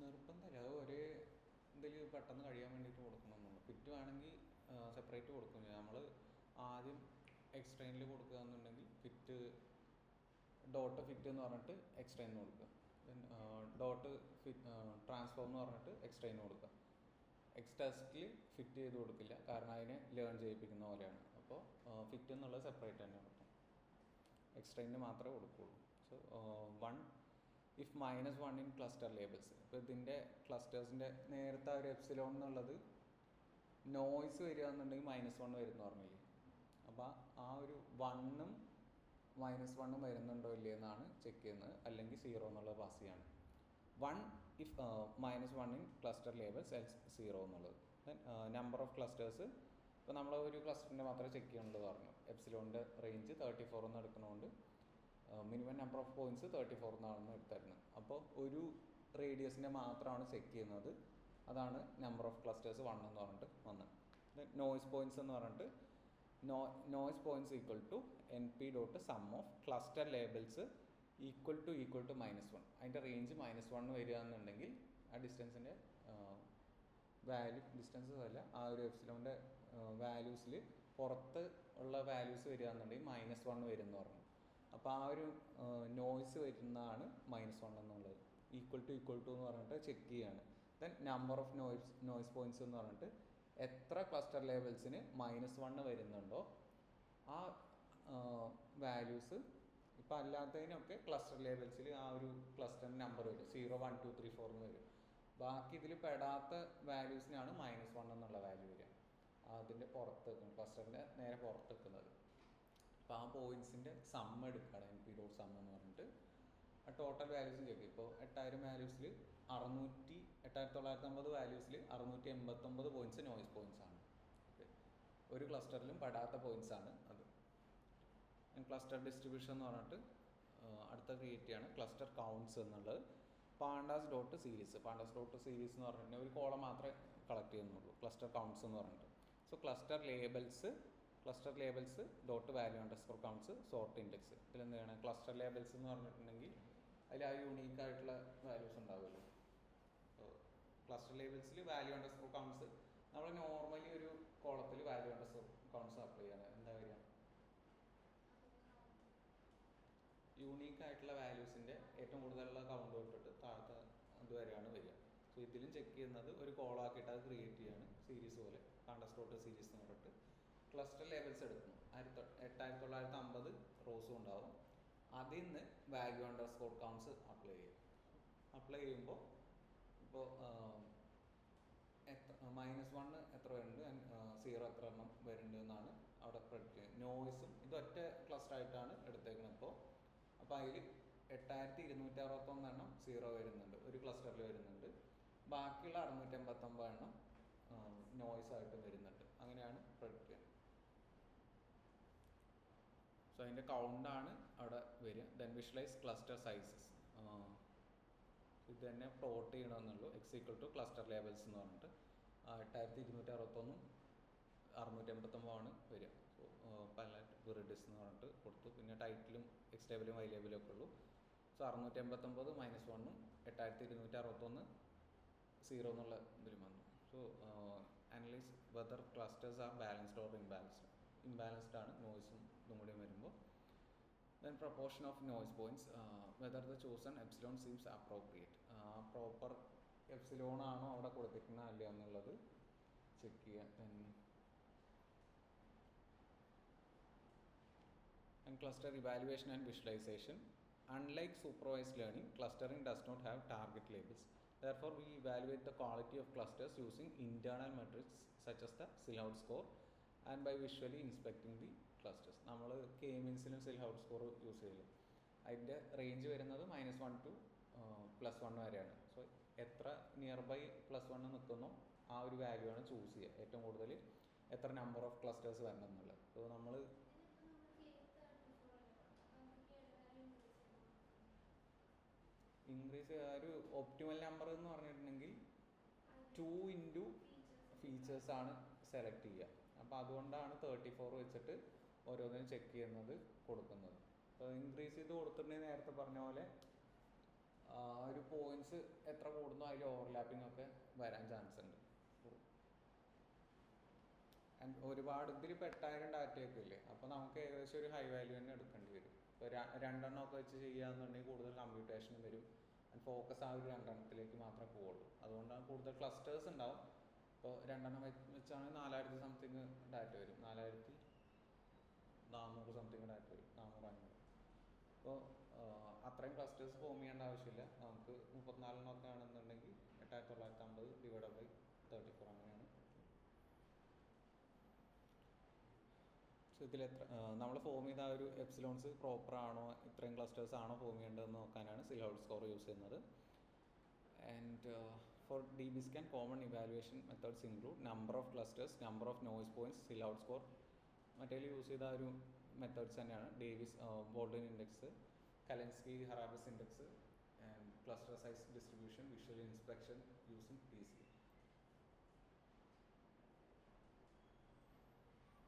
നിർബന്ധമില്ല, അത് ഒരേ ഇതിൽ പെട്ടെന്ന് കഴിയാൻ വേണ്ടിയിട്ട് കൊടുക്കണമെന്നുള്ളൂ. ഫിറ്റ് വേണമെങ്കിൽ സെപ്പറേറ്റ് കൊടുക്കും. നമ്മൾ ആദ്യം എക്സ്ട്രെയിനിൽ കൊടുക്കുക എന്നുണ്ടെങ്കിൽ ഫിറ്റ് ഡോട്ട് ഫിറ്റ് എന്ന് പറഞ്ഞിട്ട് എക്സ്ട്രെയിന് കൊടുക്കുക. ദെൻ ഡോട്ട് ഫിറ്റ് ട്രാൻസ്ഫോം എന്ന് പറഞ്ഞിട്ട് എക്സ്ട്രെയിന് കൊടുക്കുക. എക്സ് ടെസ്റ്റിൽ ഫിറ്റ് ചെയ്ത് കൊടുക്കില്ല, കാരണം അതിനെ ലേൺ ചെയ്യിപ്പിക്കുന്ന പോലെയാണ്. അപ്പോൾ ഫിറ്റ് എന്നുള്ളത് സെപ്പറേറ്റ് തന്നെ കൊടുക്കും, എക്സ്ട്രെയിന് മാത്രമേ കൊടുക്കുകയുള്ളൂ. So if -1 in cluster labels. ഇപ്പോൾ ഇതിൻ്റെ ക്ലസ്റ്റേഴ്സിൻ്റെ നേരത്തെ ഒരു എപ്സിലോൺ എന്നുള്ളത് നോയ്സ് വരിക എന്നുണ്ടെങ്കിൽ -1 വരുമെന്ന് പറഞ്ഞില്ലേ. അപ്പോൾ ആ ഒരു 1ഉം -1ഉം വരുന്നുണ്ടോ ഇല്ലേ എന്നാണ് ചെക്ക് ചെയ്യുന്നത്, അല്ലെങ്കിൽ 0 എന്നുള്ളത് പാസ് ചെയ്യാണ്. 1 if -1 in cluster labels else 0 എന്നുള്ളത്. ദെൻ നമ്പർ ഓഫ് ക്ലസ്റ്റേഴ്സ്, ഇപ്പോൾ നമ്മൾ ഒരു ക്ലസ്റ്ററിൻ്റെ മാത്രമേ ചെക്ക് ചെയ്യണമെന്ന് പറഞ്ഞു. എപ്സിലോണിൻ്റെ റേഞ്ച് 34 എന്ന് എടുക്കുന്നതുകൊണ്ട് മിനിമം നമ്പർ ഓഫ് പോയിൻറ്റ്സ് 34 എന്നാണെന്ന് എടുത്തായിരുന്നു. അപ്പോൾ ഒരു റേഡിയസിൻ്റെ മാത്രമാണ് ചെക്ക് ചെയ്യുന്നത്, അതാണ് നമ്പർ ഓഫ് ക്ലസ്റ്റേഴ്സ് 1 എന്ന് പറഞ്ഞിട്ട് വന്നത്. നോയ്സ് പോയിൻറ്റ്സ് എന്ന് പറഞ്ഞിട്ട് noise points equal to NP dot sum of cluster labels equal to -1. അതിൻ്റെ റേഞ്ച് -1 വരിക എന്നുണ്ടെങ്കിൽ ആ ഡിസ്റ്റൻസിൻ്റെ ഡിസ്റ്റൻസസ് അല്ല, ആ ഒരു എപ്സിലോണിൻ്റെ വാല്യൂസിൽ പുറത്ത് ഉള്ള വാല്യൂസ് വരിക എന്നുണ്ടെങ്കിൽ -1 വരും എന്ന് പറഞ്ഞു. അപ്പോൾ ആ ഒരു നോയ്സ് വരുന്നതാണ് -1 എന്നുള്ളത്. ഈക്വൽ ടു എന്ന് പറഞ്ഞിട്ട് ചെക്ക് ചെയ്യാണ്. Then number of noise points എന്ന് പറഞ്ഞിട്ട് എത്ര ക്ലസ്റ്റർ ലേബിൾസിന് -1 വരുന്നുണ്ടോ ആ വാല്യൂസ്. ഇപ്പോൾ അല്ലാത്തതിനൊക്കെ ക്ലസ്റ്റർ ലേബിൾസിൽ ആ ഒരു ക്ലസ്റ്ററിൻ്റെ നമ്പർ വരും, 0 1 2 3 4 എന്ന് വരും. ബാക്കി ഇതിൽ പെടാത്ത വാല്യൂസിനാണ് -1 എന്നുള്ള വാല്യൂ വരിക, അതിൻ്റെ പുറത്ത് ക്ലസ്റ്ററിൻ്റെ നേരെ പുറത്ത് വെക്കുന്നത്. അപ്പോൾ ആ പോയിൻറ്റ്സിൻ്റെ സം എടുക്കുകയാണ്, NP ഡോട്ട് സം എന്ന് പറഞ്ഞിട്ട്. ആ ടോട്ടൽ വാല്യൂസും ചെക്ക് ചെയ്യും. ഇപ്പോൾ 8000 വാല്യൂസിൽ 8950 വാല്യൂസിൽ 689 പോയിന്റ്സ് നോയ്സ് പോയിന്റ്സ് ആണ്. ഒരു ക്ലസ്റ്ററിലും പെടാത്ത പോയിന്റ്സ് ആണ് അത്. ക്ലസ്റ്റർ ഡിസ്ട്രിബ്യൂഷൻ എന്ന് പറഞ്ഞിട്ട് അടുത്ത ക്രിയേറ്റ് ചെയ്യാണ് ക്ലസ്റ്റർ കൗണ്ട്സ് എന്നുള്ളത്. പാണ്ടാസ് ഡോട്ട് സീരീസ് എന്ന് പറഞ്ഞിട്ടുണ്ടെങ്കിൽ ഒരു കോളം മാത്രമേ കളക്ട് ചെയ്യുന്നുള്ളൂ, ക്ലസ്റ്റർ കൗണ്ട്സ് എന്ന് പറഞ്ഞിട്ട്. So cluster labels dot value underscore counts sort index. ഇതിലെന്താണ് ക്ലസ്റ്റർ ലേബൽസ് എന്ന് പറഞ്ഞിട്ടുണ്ടെങ്കിൽ അതിൽ ആ യൂണീക്ക് ആയിട്ടുള്ള വാല്യൂസ് ഉണ്ടാവുമല്ലോ. ക്ലസ്റ്റർ ലേബൽസിൽ വാല്യൂ അണ്ടർസ്കോർ കൗണ്ട്സ് നമ്മൾ നോർമലി ഒരു കോളത്തിൽ വാല്യൂ അണ്ടർസ്കോർ കൗണ്ട്സ് അപ്ലൈ ചെയ്യാണ്. എന്താ വരിക? യൂണീക്ക് ആയിട്ടുള്ള വാല്യൂസിൻ്റെ ഏറ്റവും കൂടുതലുള്ള കൗണ്ട് തൊട്ടിട്ട് താഴത്തെ അതുവരെയാണ് വരിക. സോ ഇതിലും ചെക്ക് ചെയ്യുന്നത് ഒരു കോളാക്കിയിട്ട് അത് ക്രിയേറ്റ് ചെയ്യാണ് സീരീസ് പോലെ, പാണ്ടാസ് ഡോട്ട് സീരീസ് എന്ന് പറഞ്ഞിട്ട്. ക്ലസ്റ്റർ ലേബൽസ് എടുക്കുന്നു. 8950 റോസും ഉണ്ടാവും. അതിൽ നിന്ന് വാല്യൂ അണ്ടർസ്കോർ കൗണ്ട്സ് അപ്ലൈ ചെയ്യുമ്പോൾ ഇപ്പോൾ -1 എത്ര വരുന്നുണ്ട്, 0 എത്ര എണ്ണം വരുന്നുണ്ട് എന്നാണ് അവിടെ പ്രൊഡിക്റ്റ് ചെയ്യുന്നത്. നോയ്സും ഇതൊറ്റ ക്ലസ്റ്റർ ആയിട്ടാണ് എടുത്തേക്കുന്നത്. അപ്പോൾ അതിൽ 8261 എണ്ണം 0 വരുന്നുണ്ട്, ഒരു ക്ലസ്റ്ററിൽ വരുന്നുണ്ട്. ബാക്കിയുള്ള 689 എണ്ണം നോയ്സ് ആയിട്ട് വരുന്നുണ്ട്. അങ്ങനെയാണ് പ്രൊഡിക്റ്റ് ചെയ്യുന്നത്. സോ അതിൻ്റെ കൗണ്ടാണ് അവിടെ വരിക. Then visualise cluster sizes. ഇത് തന്നെ പ്ലോട്ട് ചെയ്യണമെന്നുള്ളൂ. = ക്ലസ്റ്റർ ലേബൽസ് എന്ന് പറഞ്ഞിട്ട് 8261 689 വരിക. പല റിഡിസ് എന്ന് പറഞ്ഞിട്ട് കൊടുത്തു. പിന്നെ ടൈറ്റിലും എക്സ് ടേബിളും വൈ ലേബിളും ഒക്കെ ഉള്ളൂ. സോ 689 -1 8261 0 എന്നുള്ള ഇതിലും വന്നു. So analyse whether clusters are balanced or imbalanced ആണ് നോയ്സും ഇതും കൂടി വരുമ്പോൾ. Then proportion of noise points, whether the chosen epsilon seems appropriate. Proper epsilon ആണോ അവിടെ കൊടുത്തിരിക്കുന്നത് അല്ല എന്നുള്ളത് ചെക്ക് ചെയ്യുക. And cluster evaluation and visualization. Unlike supervised learning, clustering does not have target labels. Therefore, we evaluate the quality of clusters using internal metrics such as the Silhouette score and by visually inspecting the clusters. നമ്മൾ K-means-ലും Silhouette score use ചെയ്യില്ല. അതിൻ്റെ range വരുന്നത് -1 to +1 വരെയാണ്. So എത്ര near by +1 നിൽക്കുന്നോ ആ ഒരു value ആണ് choose ചെയ്യുക. ഏറ്റവും കൂടുതൽ എത്ര നമ്പർ ഓഫ് ക്ലസ്റ്റേഴ്സ് വരണം എന്നുള്ളത്. സോ നമ്മൾ ഇൻക്രീസ് ഒരു ഒപ്റ്റിമൽ നമ്പർ എന്ന് പറഞ്ഞിട്ടുണ്ടെങ്കിൽ 2 ഇൻറ്റു ഫീച്ചേഴ്സ് ആണ് സെലക്ട് ചെയ്യുക. അപ്പോൾ അതുകൊണ്ടാണ് 34 വെച്ചിട്ട് ഓരോന്നിനും ചെക്ക് ചെയ്യുന്നത് കൊടുക്കുന്നത്. അപ്പോൾ ഇൻക്രീസ് ചെയ്ത് കൊടുത്തിട്ടുണ്ടെങ്കിൽ നേരത്തെ പറഞ്ഞ പോലെ ഒരു പോയിന്റ്സ് എത്ര കൂടുന്നോ അതിൽ ഓവർലാപ്പിംഗ് ഒക്കെ വരാൻ ചാൻസ് ഉണ്ട്. ആൻഡ് ഒരുപാട് ഇതിൽ 8000 ഡാറ്റയൊക്കെ ഇല്ലേ, അപ്പോൾ നമുക്ക് ഏകദേശം ഒരു ഹൈ വാല്യൂ തന്നെ എടുക്കേണ്ടി വരും. ഇപ്പോൾ 2 എണ്ണമൊക്കെ വെച്ച് ചെയ്യുകയെന്നുണ്ടെങ്കിൽ കൂടുതൽ കമ്പ്യൂട്ടേഷനും വരും. ആൻഡ് ഫോക്കസ് ആ ഒരു 2 എണ്ണത്തിലേക്ക് മാത്രമേ പോവുള്ളൂ. അതുകൊണ്ടാണ് കൂടുതൽ ക്ലസ്റ്റേഴ്സ് ഉണ്ടാവും. ഇപ്പോൾ 2 എണ്ണം വെച്ചാണെങ്കിൽ 4000 സംതിങ് ഡാറ്റ വരും, 4400 സംതിങ് ഡാറ്റ വരും, 400-500. അപ്പോൾ അത്രയും ക്ലസ്റ്റേഴ്സ് ഫോം ചെയ്യേണ്ട ആവശ്യമില്ല. നമുക്ക് 34 എണ്ണമൊക്കെ ആണെന്നുണ്ടെങ്കിൽ 8950 / 34 അങ്ങനെയാണ്. സോ ഇതിൽ നമ്മൾ ഫോം ചെയ്ത ആ ഒരു എപ്സിലോൺസ് പ്രോപ്പർ ആണോ, ഇത്രയും ക്ലസ്റ്റേഴ്സ് ആണോ ഫോം ചെയ്യേണ്ടതെന്ന് നോക്കാനാണ് Silhouette score യൂസ് ചെയ്യുന്നത്. And for DBScan common evaluation methods include number of clusters, number of noise points, Silhouette score. മറ്റേ യൂസ് ചെയ്ത ഒരു മെത്തേഡ്സ് തന്നെയാണ് Davies Bouldin index, Calinski Harabasz index, and cluster size distribution, visual inspection using PC.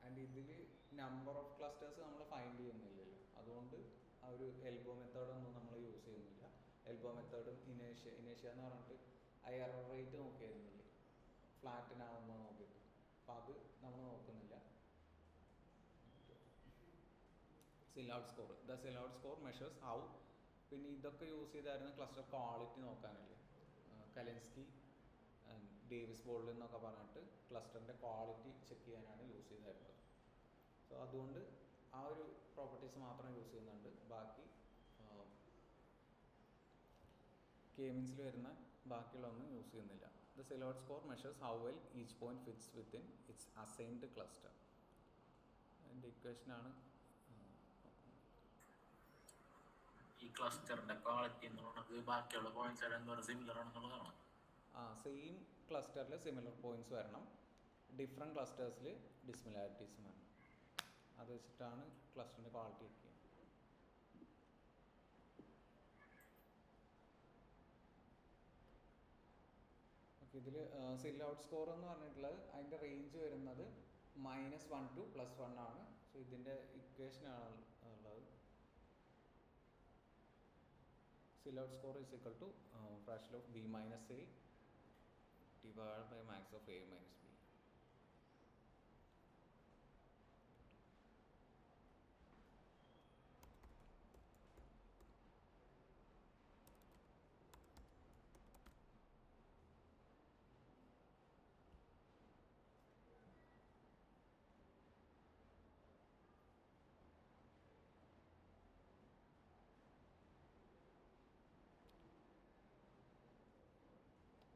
And ഇതിൽ number of clusters നമ്മൾ find ചെയ്യുന്നില്ലല്ലോ, അതുകൊണ്ട് ആ ഒരു എൽബോ മെത്തേഡൊന്നും നമ്മൾ യൂസ് ചെയ്യുന്നില്ല. എൽബോ മെത്തേഡും ഇനേഷ്യ എന്ന് പറഞ്ഞിട്ട് ആ എറർ റേറ്റ് നോക്കിയായിരുന്നില്ലേ, ഫ്ലാറ്റിനാവുന്ന നോക്കിയിട്ട്, അപ്പം അത് നമ്മൾ നോക്കുന്നില്ല. Silhouette score. The Silhouette score measures how. പിന്നെ ഇതൊക്കെ യൂസ് ചെയ്തായിരുന്നു ക്ലസ്റ്റർ ക്വാളിറ്റി നോക്കാനല്ലേ, കലൻസ്കി ഡേവിസ് ബോൾഡൻ എന്നൊക്കെ പറഞ്ഞിട്ട് ക്ലസ്റ്ററിൻ്റെ ക്വാളിറ്റി ചെക്ക് ചെയ്യാനാണ് യൂസ് ചെയ്തായിരുന്നത്. സോ അതുകൊണ്ട് ആ ഒരു പ്രോപ്പർട്ടീസ് മാത്രം യൂസ് ചെയ്യുന്നുണ്ട്. ബാക്കി K-means-ൽ വരുന്ന ബാക്കിയുള്ളതൊന്നും യൂസ് ചെയ്യുന്നില്ല. The Silhouette score measures how well each point fits within its assigned cluster. അതിൻ്റെ ഇക്വേഷനാണ് ഈ ക്ലസ്റ്ററിന്റെ ക്വാളിറ്റി എന്ന് പറയുന്നത് ബാക്കിയുള്ള പോയിന്റ്സ് എന്തോരം സിമിലർ ആണെന്നുള്ളതാണ്. സെയിം ക്ലസ്റ്ററിൽ സിമിലർ പോയിന്റ്സ് വരണം, ഡിഫറെൻറ്റ് ക്ലസ്റ്റേഴ്സിൽ ഡിസിമിലാരിറ്റീസും വരണം. അത് വെച്ചിട്ടാണ് ക്ലസ്റ്ററിൻ്റെ ക്വാളിറ്റി ഒക്കെ. ഓക്കെ, ഇതിൽ സിൽ ഔട്ട് സ്കോർ എന്ന് പറഞ്ഞിട്ടുള്ളത് അതിൻ്റെ റേഞ്ച് വരുന്നത് -1 to +1 ആണ്. സോ ഇതിൻ്റെ ഇക്വേഷനാണ് ഉള്ളത്. Silhouette score is equal to fraction of b - a divided by max of a minus b.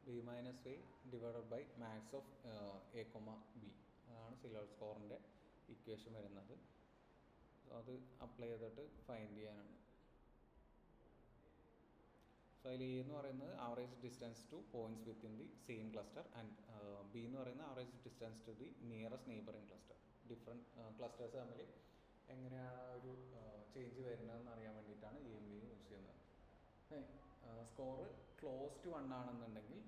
b minus a divided by max of a, b അതാണ് സിൽ ഔട്ട് സ്കോറിൻ്റെ ഇക്വേഷൻ വരുന്നത്. അത് apply ചെയ്തിട്ട് find ചെയ്യാനാണ്. So അതിൽ a എന്ന് പറയുന്നത് average distance to points within the same cluster and b എന്ന് പറയുന്നത് average distance to the nearest neighbouring cluster. Different clusters തമ്മിൽ എങ്ങനെയാണ് ഒരു ചേഞ്ച് വരുന്നതെന്ന് അറിയാൻ വേണ്ടിയിട്ടാണ് എയും ബിയും യൂസ് ചെയ്യുന്നത്. സ്കോറ് ക്ലോസ് ടു 1 ആണെന്നുണ്ടെങ്കിൽ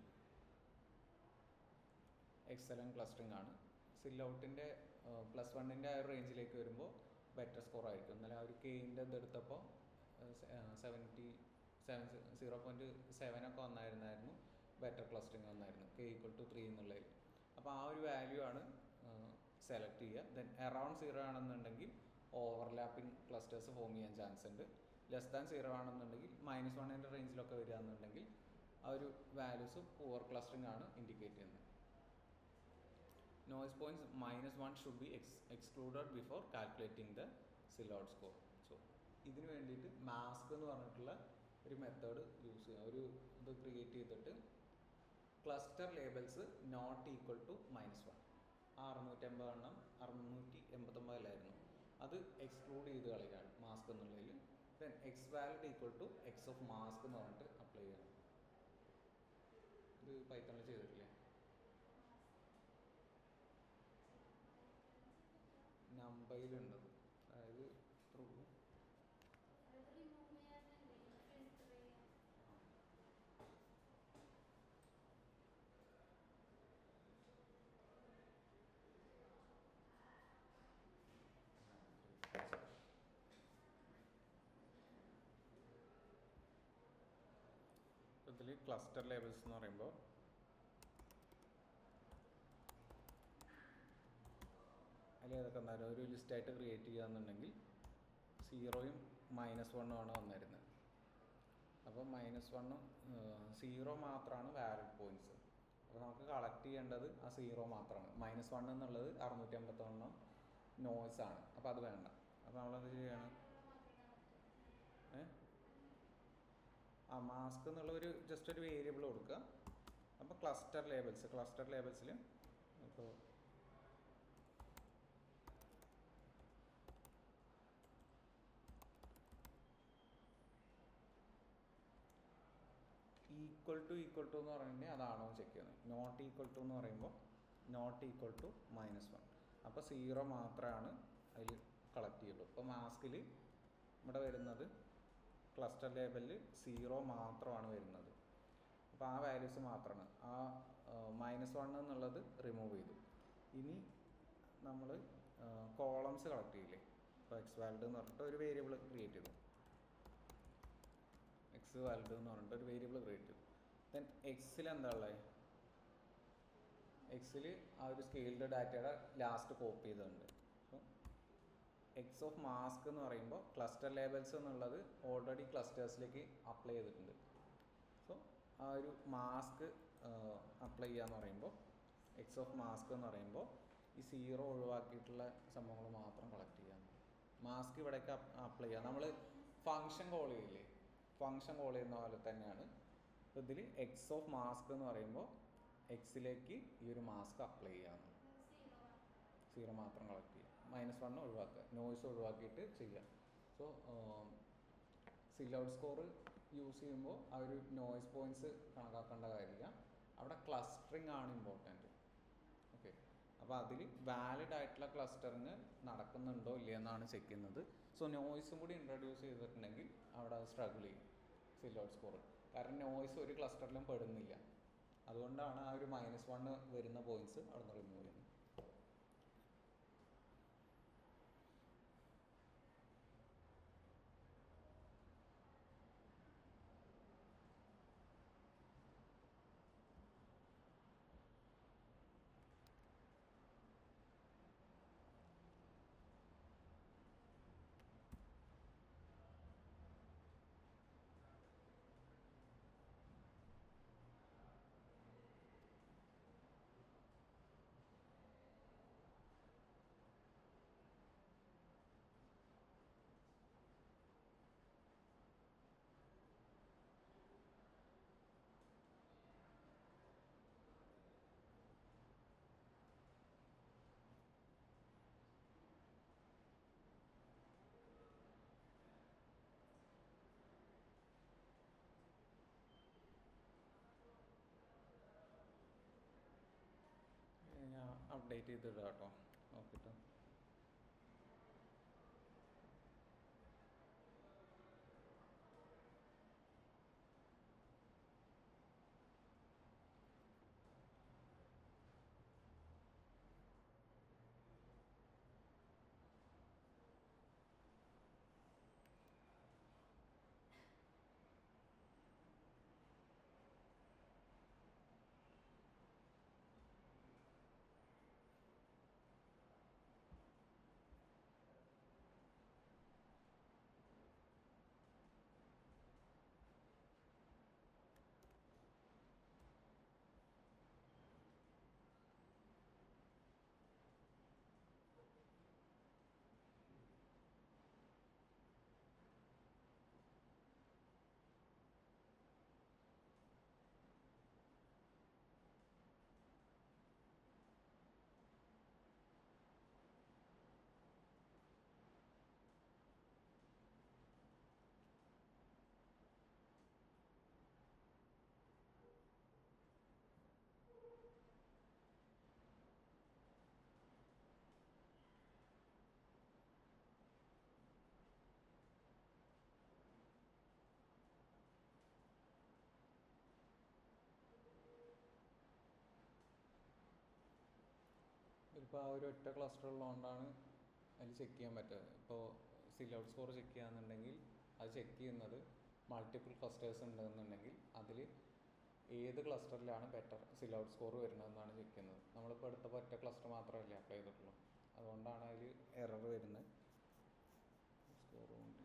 എക്സലൻറ്റ് ക്ലസ്റ്ററിങ് ആണ്. സിൽ ഔട്ടിൻ്റെ +1 ആ ഒരു റേഞ്ചിലേക്ക് വരുമ്പോൾ ബെറ്റർ സ്കോർ ആയിരിക്കും. എന്നാലും ആ ഒരു കെയിൻ്റെ ഇതെടുത്തപ്പോൾ 0.7 ഒക്കെ വന്നായിരുന്നു, ബെറ്റർ ക്ലസ്റ്ററിങ് വന്നായിരുന്നു k = 3 എന്നുള്ളതിൽ. അപ്പോൾ ആ ഒരു വാല്യൂ ആണ് സെലക്ട് ചെയ്യുക. ദെൻ അറൗണ്ട് 0 ആണെന്നുണ്ടെങ്കിൽ ഓവർലാപ്പിംഗ് ക്ലസ്റ്റേഴ്സ് ഫോം ചെയ്യാൻ ചാൻസ് ഉണ്ട്. <0 ആണെന്നുണ്ടെങ്കിൽ -1 റേഞ്ചിലൊക്കെ വരികയാണെന്നുണ്ടെങ്കിൽ ആ ഒരു വാല്യൂസ് പുവർ ക്ലസ്റ്ററിങ് ആണ് ഇൻഡിക്കേറ്റ് ചെയ്യുന്നത്. Noise points -1 should be excluded before calculating the സിൽ ഔട്ട് സ്കോർ. സോ ഇതിന് വേണ്ടിയിട്ട് മാസ്ക് എന്ന് പറഞ്ഞിട്ടുള്ള ഒരു മെത്തേഡ് യൂസ് ചെയ്യുക. ഒരു ഇത് ക്രിയേറ്റ് ചെയ്തിട്ട് cluster labels not equal to -1, 689 അത് എക്സ്ക്ലൂഡ് ചെയ്ത് കളയുകയാണ് മാസ്ക് എന്നുള്ളതിൽ. Then x valid equal to x of mask എന്ന് പറഞ്ഞിട്ട് അപ്ലൈ ചെയ്യണം. ഇത് പൈത്തണിൽ ചെയ്തിട്ടില്ലേ? നമ്പയിലുണ്ട്, അതായത് ത്രൂ ഇതിൽ ക്ലസ്റ്റർ ലേബൽസ് എന്ന് പറയുമ്പോൾ അതിൽ ഏതൊക്കെ വന്നാലും ഒരു ലിസ്റ്റായിട്ട് ക്രിയേറ്റ് ചെയ്യുകയെന്നുണ്ടെങ്കിൽ 0യും -1 ആണ് വന്നിരുന്നത്. അപ്പോൾ -1 0 മാത്രമാണ് വാലിഡ് പോയിന്റ്സ്. അപ്പോൾ നമുക്ക് കളക്ട് ചെയ്യേണ്ടത് ആ 0 മാത്രമാണ്. -1 എന്നുള്ളത് 689 നോയ്സ് ആണ്. അപ്പോൾ അത് വേണ്ട. അപ്പോൾ നമ്മളെന്ത് ചെയ്യണം? മാസ്ക് എന്നുള്ള ജസ്റ്റ് ഒരു വേരിയബിൾ കൊടുക്കുക. അപ്പോൾ ക്ലസ്റ്റർ ലേബൽസിൽ ഇപ്പോൾ ഈക്വൽ ടു എന്ന് പറഞ്ഞിട്ടുണ്ടെങ്കിൽ അതാണോ ചെക്ക് ചെയ്യുന്നത്. നോട്ട് ഈക്വൽ ടു എന്ന് പറയുമ്പോൾ നോട്ട് ഈക്വൽ ടു -1. അപ്പോൾ 0 മാത്രമാണ് അതിൽ കളക്ട് ചെയ്യുള്ളൂ. ഇപ്പോൾ മാസ്കിൽ ഇവിടെ വരുന്നത് ക്ലസ്റ്റർ ലേബലിൽ 0 മാത്രമാണ് വരുന്നത്. അപ്പോൾ ആ വാല്യൂസ് മാത്രമാണ്. ആ -1 എന്നുള്ളത് റിമൂവ് ചെയ്തു. ഇനി നമ്മൾ കോളംസ് കളക്ട് ചെയ്യില്ലേ? ഇപ്പോൾ എക്സ് വാലിഡ് എന്ന് പറഞ്ഞിട്ട് ഒരു വേരിയബിൾ ക്രിയേറ്റ് ചെയ്തു. എക്സ് വാലിഡ് എന്ന് പറഞ്ഞിട്ട് ഒരു വേരിയബിൾ ക്രിയേറ്റ് ചെയ്തു. ദെൻ എക്സിൽ എന്താ ഉള്ളത്? എക്സിൽ ആ ഒരു സ്കെയിൽഡ് ഡാറ്റയുടെ ലാസ്റ്റ് കോപ്പി ചെയ്തിട്ടുണ്ട്. സോ എക്സ് ഓഫ് മാസ്ക് എന്ന് പറയുമ്പോൾ ക്ലസ്റ്റർ ലേബൽസ് എന്നുള്ളത് ഓൾറെഡി ക്ലസ്റ്റേഴ്സിലേക്ക് അപ്ലൈ ചെയ്തിട്ടുണ്ട്. സോ ആ ഒരു മാസ്ക് അപ്ലൈ ചെയ്യാന്ന് പറയുമ്പോൾ എക്സ് ഓഫ് മാസ്ക് എന്ന് പറയുമ്പോൾ ഈ 0 ഒഴിവാക്കിയിട്ടുള്ള സംഭവങ്ങൾ മാത്രം കളക്ട് ചെയ്യാം. മാസ്ക് ഇവിടേക്ക് അപ്ലൈ ചെയ്യാം. നമ്മൾ ഫങ്ഷൻ കോൾ ചെയ്യില്ലേ? ഫങ്ഷൻ കോൾ ചെയ്യുന്ന പോലെ തന്നെയാണ് ഇതിൽ എക്സ് ഓഫ് മാസ്ക് എന്ന് പറയുമ്പോൾ എക്സിലേക്ക് ഈ ഒരു മാസ്ക് അപ്ലൈ ചെയ്യാമെന്ന്. 0 മാത്രം കളക്ട് ചെയ്യുക. -1 ഒഴിവാക്കുക, നോയ്സ് ഒഴിവാക്കിയിട്ട് ചെയ്യുക. സോ സിൽ ഔട്ട് സ്കോർ യൂസ് ചെയ്യുമ്പോൾ ആ ഒരു നോയ്സ് പോയിൻറ്റ്സ് കണക്കാക്കേണ്ട കാര്യമില്ല, അവിടെ ക്ലസ്റ്ററിങ് ആണ് ഇമ്പോർട്ടൻറ്റ്. ഓക്കെ, അപ്പോൾ അതിൽ വാലിഡ് ആയിട്ടുള്ള ക്ലസ്റ്ററിങ് നടക്കുന്നുണ്ടോ ഇല്ലയെന്നാണ് ചെക്ക് ചെയ്യുന്നത്. സോ നോയ്സും കൂടി ഇൻട്രൊഡ്യൂസ് ചെയ്തിട്ടുണ്ടെങ്കിൽ അവിടെ അത് സ്ട്രഗിൾ ചെയ്യും സിൽ ഔട്ട് സ്കോർ. കാരണം നോയ്സ് ഒരു ക്ലസ്റ്ററിലും പെടുന്നില്ല, അതുകൊണ്ടാണ് ആ ഒരു -1 വരുന്ന പോയിൻറ്റ്സ് അവിടെ നിന്ന് റിമൂവ് ചെയ്യുന്നത്. ഞാൻ അപ്ഡേറ്റ് ചെയ്തിടാം കേട്ടോ, നോക്കിയിട്ട്. ഇപ്പോൾ ആ ഒരു ഒറ്റ ക്ലസ്റ്റർ ഉള്ളതുകൊണ്ടാണ് അതിൽ ചെക്ക് ചെയ്യാൻ പറ്റുക. ഇപ്പോൾ സിൽ ഔട്ട് സ്കോർ ചെക്ക് ചെയ്യാന്നുണ്ടെങ്കിൽ അത് ചെക്ക് ചെയ്യുന്നത് മൾട്ടിപ്പിൾ ക്ലസ്റ്റേഴ്സ് ഉണ്ടെന്നുണ്ടെങ്കിൽ അതിൽ ഏത് ക്ലസ്റ്ററിലാണ് ബെറ്റർ സിൽ ഔട്ട് സ്കോർ വരുന്നതെന്നാണ് ചെക്ക് ചെയ്യുന്നത്. നമ്മളിപ്പോൾ എടുത്തപ്പോൾ ഒറ്റ ക്ലസ്റ്റർ മാത്രമല്ലേ അപ്ലൈ ചെയ്തിട്ടുള്ളൂ, അതുകൊണ്ടാണ് അതിൽ എറർ വരുന്നത്. സ്കോർ കൊണ്ട്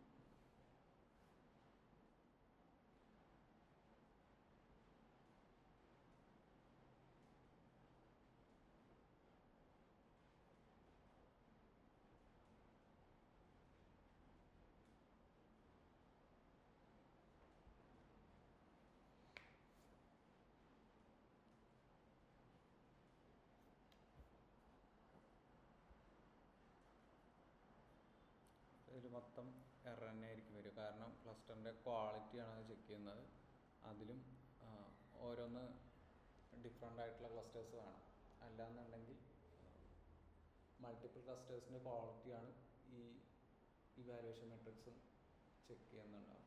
ഇതിൽ മൊത്തം എറർ തന്നെ ആയിരിക്കും വരിക. കാരണം ക്ലസ്റ്ററിൻ്റെ ക്വാളിറ്റിയാണ് അത് ചെക്ക് ചെയ്യുന്നത്. അതിലും ഓരോന്ന് ഡിഫറെൻ്റ് ആയിട്ടുള്ള ക്ലസ്റ്റേഴ്സ് വേണം, അല്ലാന്നുണ്ടെങ്കിൽ മൾട്ടിപ്പിൾ ക്ലസ്റ്റേഴ്സിൻ്റെ ക്വാളിറ്റിയാണ് ഈ ഇവാലുവേഷൻ മെട്രിക്സ് ചെക്ക് ചെയ്യുന്നുണ്ടാവും.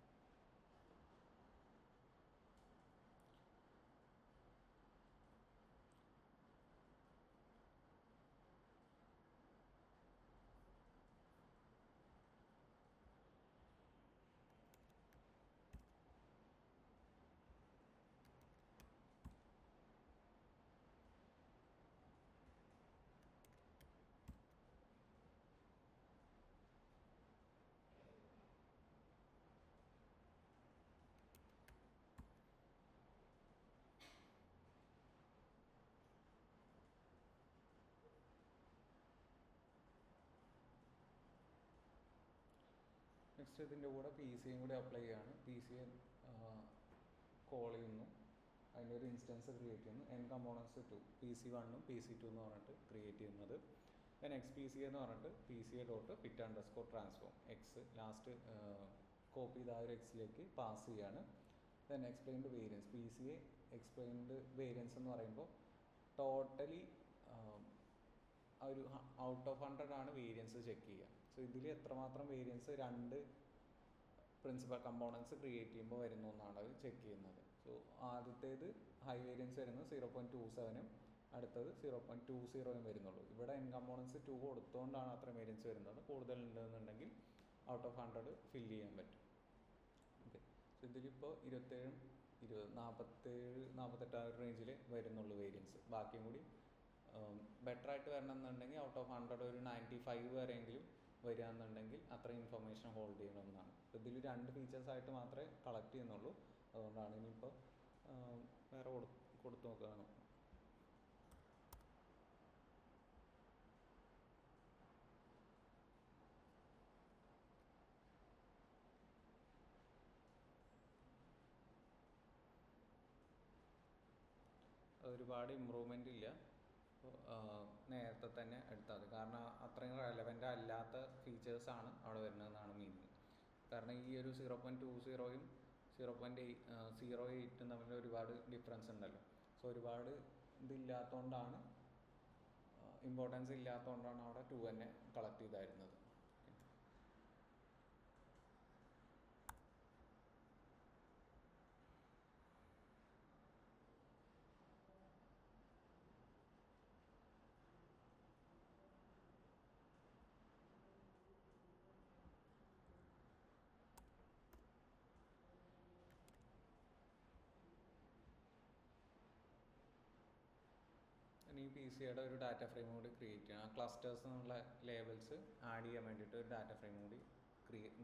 നെക്സ്റ്റ് ഇതിൻ്റെ കൂടെ PCA കൂടി അപ്ലൈ ചെയ്യാണ്. PCA കോൾ ചെയ്യുന്നു, അതിൻ്റെ ഒരു ഇൻസ്റ്റൻസ് ക്രിയേറ്റ് ചെയ്യുന്നു. n components 2 PC1 PC2 എന്ന് പറഞ്ഞിട്ട് ക്രിയേറ്റ് ചെയ്യുന്നത്. then XPCA എന്ന് പറഞ്ഞിട്ട് PCA dot fit underscore transform x last copy ചെയ്ത് ആ ഒരു എക്സിലേക്ക് പാസ് ചെയ്യാണ്. Then explained variance, P C A explained variance എന്ന് പറയുമ്പോൾ ടോട്ടലി ആ ഒരു ഔട്ട് ഓഫ് 100 ആണ് വേരിയൻസ് ചെക്ക് ചെയ്യുക. സോ ഇതിൽ എത്രമാത്രം വേരിയൻസ് രണ്ട് പ്രിൻസിപ്പൽ കമ്പോണൻസ് ക്രിയേറ്റ് ചെയ്യുമ്പോൾ വരുന്നു എന്നാണ് അത് ചെക്ക് ചെയ്യുന്നത്. സോ ആദ്യത്തേത് ഹൈ വേരിയൻസ് വരുന്നത് 0.27ഉം അടുത്തത് 0.20 വരുന്നുള്ളൂ. ഇവിടെ എൻ കമ്പോണൻസ് 2 കൊടുത്തുകൊണ്ടാണ് അത്ര വേരിയൻസ് വരുന്നത്. കൂടുതൽ ഉണ്ടെന്നുണ്ടെങ്കിൽ ഔട്ട് ഓഫ് 100 ഫില്ല് ചെയ്യാൻ പറ്റും. ഓക്കെ, സോ ഇതിലിപ്പോൾ 27, 20, 47, 48 ആ ഒരു റേഞ്ചിൽ വരുന്നുള്ളൂ വേരിയൻസ്. ബാക്കിയും കൂടി ബെറ്റർ ആയിട്ട് വരണമെന്നുണ്ടെങ്കിൽ ഔട്ട് ഓഫ് 100 ഒരു 95 വരെയെങ്കിലും വരിക എന്നുണ്ടെങ്കിൽ അത്ര ഇൻഫർമേഷൻ ഹോൾഡ് ചെയ്യണമെന്നാണ്. ഇതിൽ 2 ഫീച്ചേഴ്സായിട്ട് മാത്രമേ കളക്ട് ചെയ്യുന്നുള്ളൂ. അതുകൊണ്ടാണ് ഇനിയിപ്പോൾ വേറെ കൊടുത്തു നോക്കുകയാണ്. ഒരുപാട് ഇമ്പ്രൂവ്മെൻ്റ് ഇല്ല, നേരത്തെ തന്നെ എടുത്താൽ മതി. കാരണം അത്രയും റെലവൻ്റ് അല്ലാത്ത ഫീച്ചേഴ്സാണ് അവിടെ വരുന്നതെന്നാണ് മീനിങ്. കാരണം ഈ ഒരു 0.20ഉം 0.08ഉം തമ്മിൽ ഒരുപാട് ഡിഫറൻസ് ഉണ്ടല്ലോ. സോ ഒരുപാട് ഇതില്ലാത്തതുകൊണ്ടാണ്, ഇമ്പോർട്ടൻസ് ഇല്ലാത്തതുകൊണ്ടാണ് അവിടെ 2 തന്നെ കളക്ട് ചെയ്തായിരുന്നത്. ഇനി പി സി യുടെ ഒരു ഡാറ്റ ഫ്രെയിം കൂടി ക്രിയേറ്റ് ചെയ്യണം. ക്ലസ്റ്റേഴ്സ് എന്നുള്ള ലേബൽസ് ആഡ് ചെയ്യാൻ വേണ്ടിയിട്ട് ഒരു ഡാറ്റ ഫ്രെയിം കൂടി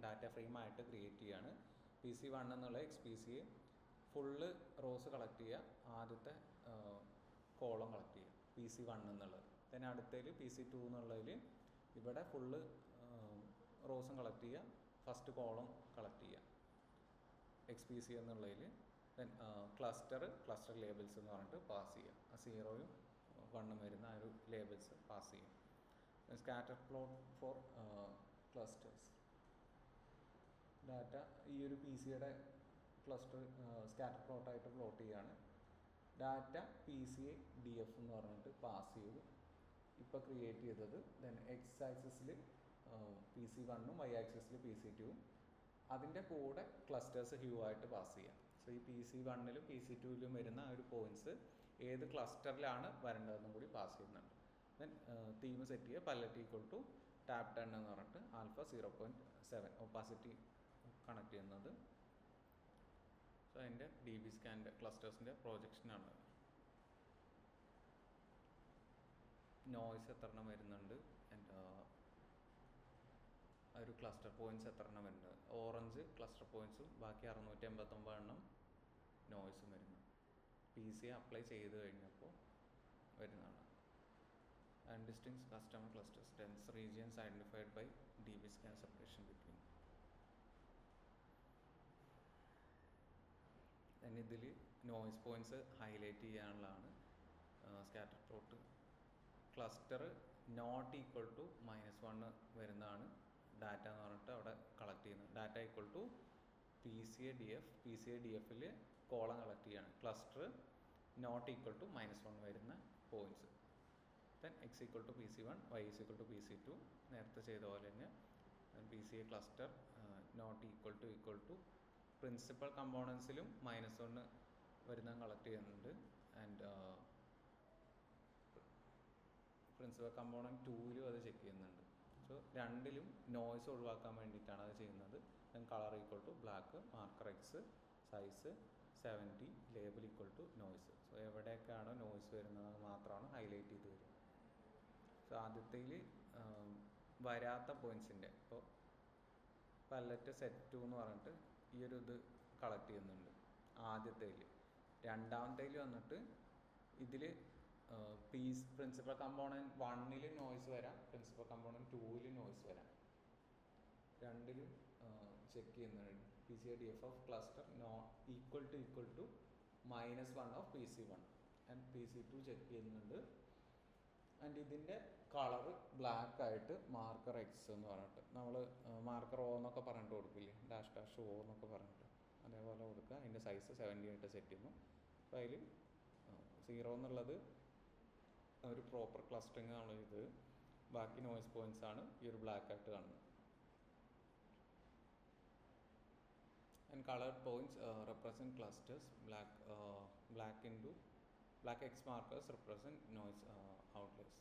ഡാറ്റ ഫ്രെയിമായിട്ട് ക്രിയേറ്റ് ചെയ്യാണ്. PC1 എന്നുള്ള XPCയെ ഫുള്ള് റോസ് കളക്ട് ചെയ്യുക, ആദ്യത്തെ കോളം കളക്ട് ചെയ്യുക PC1 എന്നുള്ളത്. then അടുത്തതിൽ PC2 എന്നുള്ളതിൽ ഇവിടെ ഫുള്ള് റോസും കളക്ട് ചെയ്യുക, ഫസ്റ്റ് കോളം കളക്ട് ചെയ്യുക XPC എന്നുള്ളതിൽ. then ക്ലസ്റ്റർ ലേബിൾസ് എന്ന് പറഞ്ഞിട്ട് പാസ് ചെയ്യുക. ആ 0ഉം 1ഉം വരുന്ന ആ ഒരു ലേബിൾസ് പാസ് ചെയ്യും. Scatter plot for clusters data ഈ ഒരു PCയുടെ ക്ലസ്റ്റർ സ്കാറ്റർ പ്ലോട്ടായിട്ട് പ്ലോട്ട് ചെയ്യുകയാണ്. ഡാറ്റ PCA DF എന്ന് പറഞ്ഞിട്ട് പാസ് ചെയ്തു ഇപ്പോൾ ക്രിയേറ്റ് ചെയ്തത്. ദെൻ എക്സ് ആക്സിസിൽ PC1ഉം വൈ ആക്സിസിൽ PC2ഉം അതിൻ്റെ കൂടെ ക്ലസ്റ്റേഴ്സ് ഹ്യൂ ആയിട്ട് പാസ് ചെയ്യാം. സോ ഈ PC1ലും PC2ലും വരുന്ന ആ ഒരു പോയിൻറ്റ്സ് ഏത് ക്ലസ്റ്ററിലാണ് വരേണ്ടതെന്നും കൂടി പാസ് ചെയ്യുന്നുണ്ട്. ദെൻ തീം സെറ്റ് ചെയ്യുക, പല്ലറ്റ് ഈക്വൽ ടു ടാപ്പ് 10 എന്ന് പറഞ്ഞിട്ട് ആൽഫ 0.7 ഒപ്പാസിറ്റി കണക്ട് ചെയ്യുന്നത്. സോ അതിൻ്റെ DB സ്കാനിൻ്റെ ക്ലസ്റ്റേഴ്സിൻ്റെ പ്രൊജക്ഷനാണ്. നോയ്സ് എത്ര എണ്ണം വരുന്നുണ്ട്, ഒരു ക്ലസ്റ്റർ പോയിൻറ്റ്സ് എത്ര എണ്ണം വരുന്നുണ്ട്. ഓറഞ്ച് ക്ലസ്റ്റർ പോയിൻറ്റ്സും ബാക്കി 689 എണ്ണം നോയ്സും വരുന്നു. PCA അപ്ലൈ ചെയ്ത് കഴിഞ്ഞപ്പോൾ വരുന്നതാണ്. Undistinct customer clusters, dense regions identified by DB scan separation between. then ഇതിൽ നോയ്സ് പോയിൻറ്റ്സ് ഹൈലൈറ്റ് ചെയ്യാനുള്ളതാണ്. Scatter plot cluster not equal to -1 വരുന്നതാണ് ഡാറ്റ എന്ന് പറഞ്ഞിട്ട് അവിടെ കളക്ട് ചെയ്യുന്നത്. ഡാറ്റ ഈക്വൽ ടു PCA DFൽ കോളം കളക്ട് ചെയ്യാണ്. ക്ലസ്റ്റർ നോട്ട് ഈക്വൽ ടു -1 വരുന്ന points. Then X equal to PC1, Y equal to PC2 നേരത്തെ ചെയ്ത പോലെ തന്നെ. PCA cluster not equal to principal കമ്പോണൻസിലും -1 വരുന്ന കളക്ട് ചെയ്യുന്നുണ്ട്. ആൻഡ് പ്രിൻസിപ്പൽ കമ്പോണൻറ്റ് 2ലും അത് ചെക്ക് ചെയ്യുന്നുണ്ട്. സോ രണ്ടിലും നോയ്സ് ഒഴിവാക്കാൻ വേണ്ടിയിട്ടാണ് അത് ചെയ്യുന്നത്. Then colour equal to black, marker X, size 70, label equal to noise. So എവിടെയൊക്കെയാണോ നോയ്സ് വരുന്നത് മാത്രമാണ് ഹൈലൈറ്റ് ചെയ്ത് വരിക. സോ ആദ്യത്തേൽ വരാത്ത പോയിൻറ്റ്സിൻ്റെ ഇപ്പോൾ പല്ലറ്റ് സെറ്റ് 2 എന്ന് പറഞ്ഞിട്ട് ഈ ഒരു ഇത് കളക്ട് ചെയ്യുന്നുണ്ട് ആദ്യത്തേൽ. രണ്ടാമത്തേൽ വന്നിട്ട് ഇതിൽ പ്രിൻസിപ്പൽ കമ്പോണൻറ്റ് 1ൽ നോയ്സ് വരാം, പ്രിൻസിപ്പൽ കമ്പോണൻറ്റ് 2ൽ നോയ്സ് വരാം. രണ്ടിലും ചെക്ക് ചെയ്യുന്നുണ്ട്. PCA DF of cluster equal to -1 of PC1 and PC2 check ചെയ്യുന്നുണ്ട്. ആൻഡ് ഇതിൻ്റെ കളറ് ബ്ലാക്ക് ആയിട്ട് മാർക്കർ എക്സ് എന്ന് പറഞ്ഞിട്ട് നമ്മൾ മാർക്കർ ഓ എന്നൊക്കെ പറഞ്ഞിട്ട് കൊടുക്കില്ലേ, ഡാഷ് ഡാഷ് ഓ എന്നൊക്കെ പറഞ്ഞിട്ട് അതേപോലെ കൊടുക്കുക. അതിൻ്റെ സൈസ് 70 ആയിട്ട് സെറ്റ് ചെയ്യുന്നു. അപ്പോൾ അതിൽ 0 എന്നുള്ളത് ഒരു പ്രോപ്പർ ക്ലസ്റ്ററിങ് ആണ് ഇത്. ബാക്കി നോയ്സ് പോയിന്റ്സ് ആണ് ഈ ഒരു ബ്ലാക്ക് ആയിട്ട് കാണുന്നത്. And colored points represent clusters. Black X markers represent noise outliers.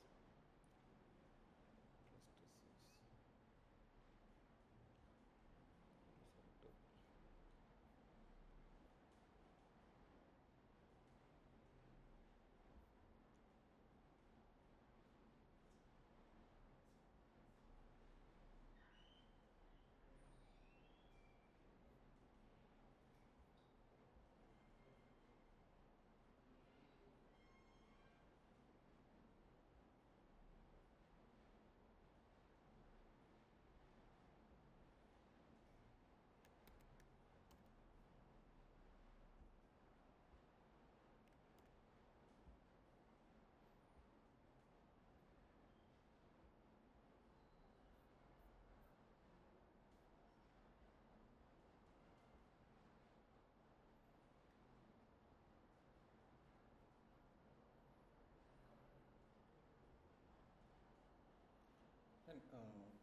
Then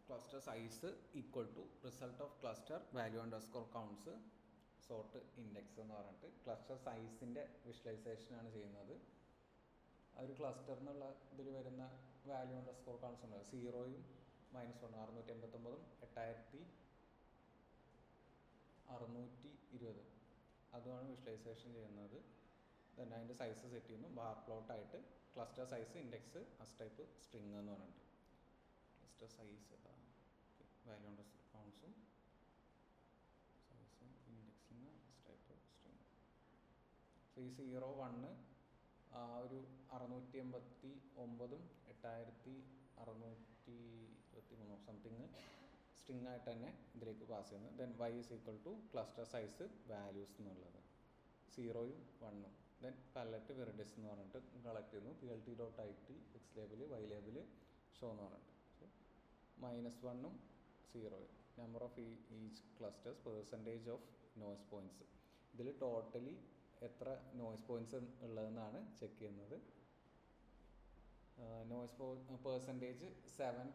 cluster size equal to result of cluster value underscore counts sort index എന്ന് പറഞ്ഞിട്ട് ക്ലസ്റ്റർ സൈസിൻ്റെ വിഷ്വലൈസേഷനാണ് ചെയ്യുന്നത്. ആ ഒരു ക്ലസ്റ്റർ എന്നുള്ള ഇതിൽ വരുന്ന വാല്യൂ അണ്ടർസ്കോർ കൗണ്ട്സ് ഉണ്ട്. 0യും -1 689 8620 അതുമാണ് വിഷ്വലൈസേഷൻ ചെയ്യുന്നത്. then അതിൻ്റെ സൈസ് സെറ്റ് ചെയ്യുന്നു ബാർ പ്ലോട്ടായിട്ട്. Cluster size index as type string എന്ന് പറഞ്ഞിട്ട് ക്ലസ്റ്റർ സൈസ് വാല്യൂ അണ്ടർസ്കോർ കൗണ്ട്സും സൈസും indexing as type string. So ഈ 0 1 ഒരു 689 8623 സംതിങ് സ്ട്രിങ് ആയിട്ട് തന്നെ ഇതിലേക്ക് പാസ് ചെയ്യുന്നത്. Then y is equal to cluster size values എന്നുള്ളത് 0യും 1ഉം. ദെൻ പല്ലറ്റ് വെറിഡിസ് എന്ന് പറഞ്ഞിട്ട് കളക്ട് ചെയ്യുന്നു. plt.it x label y label show എന്ന് പറഞ്ഞിട്ട്. സോ -1ഉം 0യും number of each clusters percentage of noise points. ഇതിൽ ടോട്ടലി എത്ര നോയ്സ് പോയിൻറ്റ്സ് ഉള്ളതെന്നാണ് ചെക്ക് ചെയ്യുന്നത്. Noise percentage 7.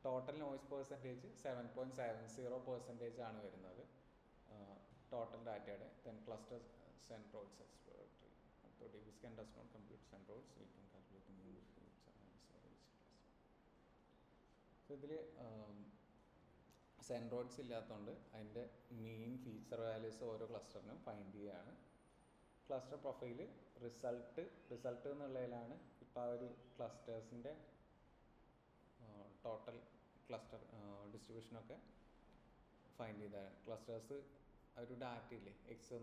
Total noise percentage 7.70% ആണ് വരുന്നത് ടോട്ടൽ ഡാറ്റയുടെ. Then cluster centroids exploratory this can does not compute centroids, so we can calculate the mean difference. So ഇതിൽ സെൻട്രോയിഡ്സ് ഇല്ലാത്തതുകൊണ്ട് അതിൻ്റെ മെയിൻ ഫീച്ചർ വാല്യൂസ് ഓരോ ക്ലസ്റ്ററിനും ഫൈൻഡ് ചെയ്യുകയാണ്. ക്ലസ്റ്റർ പ്രൊഫൈല് റിസൾട്ട് എന്നുള്ളതിലാണ് ഇപ്പോൾ ആ ഒരു ക്ലസ്റ്റേഴ്സിൻ്റെ ടോട്ടൽ ക്ലസ്റ്റർ ഡിസ്ട്രിബ്യൂഷനൊക്കെ ഫൈൻഡ് ചെയ്താണ്. ക്ലസ്റ്റേഴ്സ് ഒരു ഡാറ്റ ഇല്ലേ എക്സ്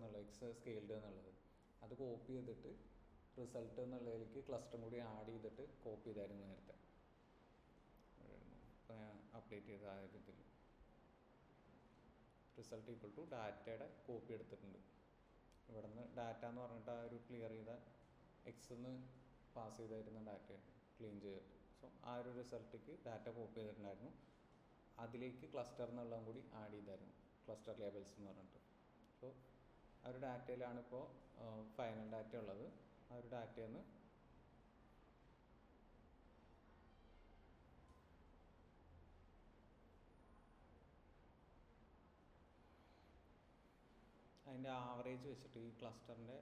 സ്കെയിൽഡ് എന്നുള്ളത്, അത് കോപ്പി ചെയ്തിട്ട് റിസൾട്ട് എന്നുള്ളതിലേക്ക് ക്ലസ്റ്ററും കൂടി ആഡ് ചെയ്തിട്ട് കോപ്പി ചെയ്തായിരുന്നു നേരത്തെ. ഇപ്പോൾ ഞാൻ അപ്ഡേറ്റ് ചെയ്ത ആ ഒരു ഇതിൽ റിസൾട്ട് ഈക്വൽ ടു ഡാറ്റയുടെ കോപ്പി എടുത്തിട്ടുണ്ട്. ഇവിടെ നിന്ന് ഡാറ്റ എന്ന് പറഞ്ഞിട്ട് ആ ഒരു ക്ലിയർ ചെയ്ത എക്സ്ന്ന് പാസ് ചെയ്തായിരുന്ന ഡാറ്റ ക്ലീൻ ചെയ്തിട്ട്. സോ ആ ഒരു റിസൾട്ടിക്ക് ഡാറ്റ കോപ്പി ചെയ്തിട്ടുണ്ടായിരുന്നു. അതിലേക്ക് ക്ലസ്റ്റർ എന്നുള്ളതും കൂടി ആഡ് ചെയ്തായിരുന്നു, ക്ലസ്റ്റർ ലേബൽസ് എന്ന് പറഞ്ഞിട്ട്. സോ ആ ഒരു ഡാറ്റയിലാണ് ഇപ്പോൾ ഫൈനൽ ഡാറ്റ ഉള്ളത്. ആ ഒരു ഡാറ്റയിൽ നിന്ന് അതിൻ്റെ ആവറേജ് വെച്ചിട്ട് ഈ ക്ലസ്റ്ററിൻ്റെ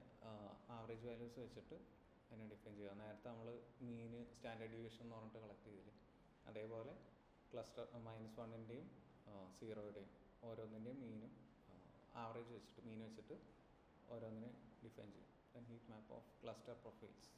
ആവറേജ് വാല്യൂസ് വെച്ചിട്ട് അതിനെ ഡിഫൈൻ ചെയ്യുക. നേരത്തെ നമ്മൾ മീന് സ്റ്റാൻഡേർഡ് ഡീവിയേഷൻ എന്ന് പറഞ്ഞിട്ട് കളക്ട് ചെയ്തില്ലേ, അതേപോലെ ക്ലസ്റ്റർ -1ൻ്റെയും 0യുടെയും ഓരോന്നിൻ്റെയും മീനും ആവറേജ് വെച്ചിട്ട് മീൻ വെച്ചിട്ട് ഓരോന്നിനെ ഡിഫൈൻ ചെയ്യും. Then heat map of cluster profiles.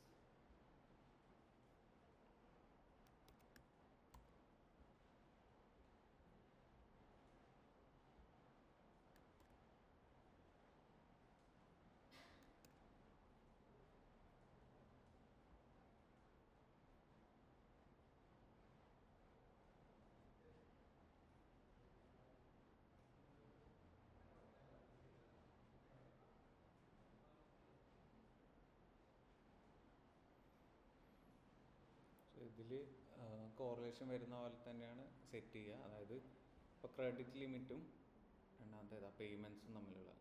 ഇതിൽ കോറിലേഷൻ വരുന്ന പോലെ തന്നെയാണ് സെറ്റ് ചെയ്യുക. അതായത് ഇപ്പോൾ ക്രെഡിറ്റ് ലിമിറ്റും രണ്ടാമത്തേതാ പേയ്മെൻറ്റ്സും തമ്മിലുള്ള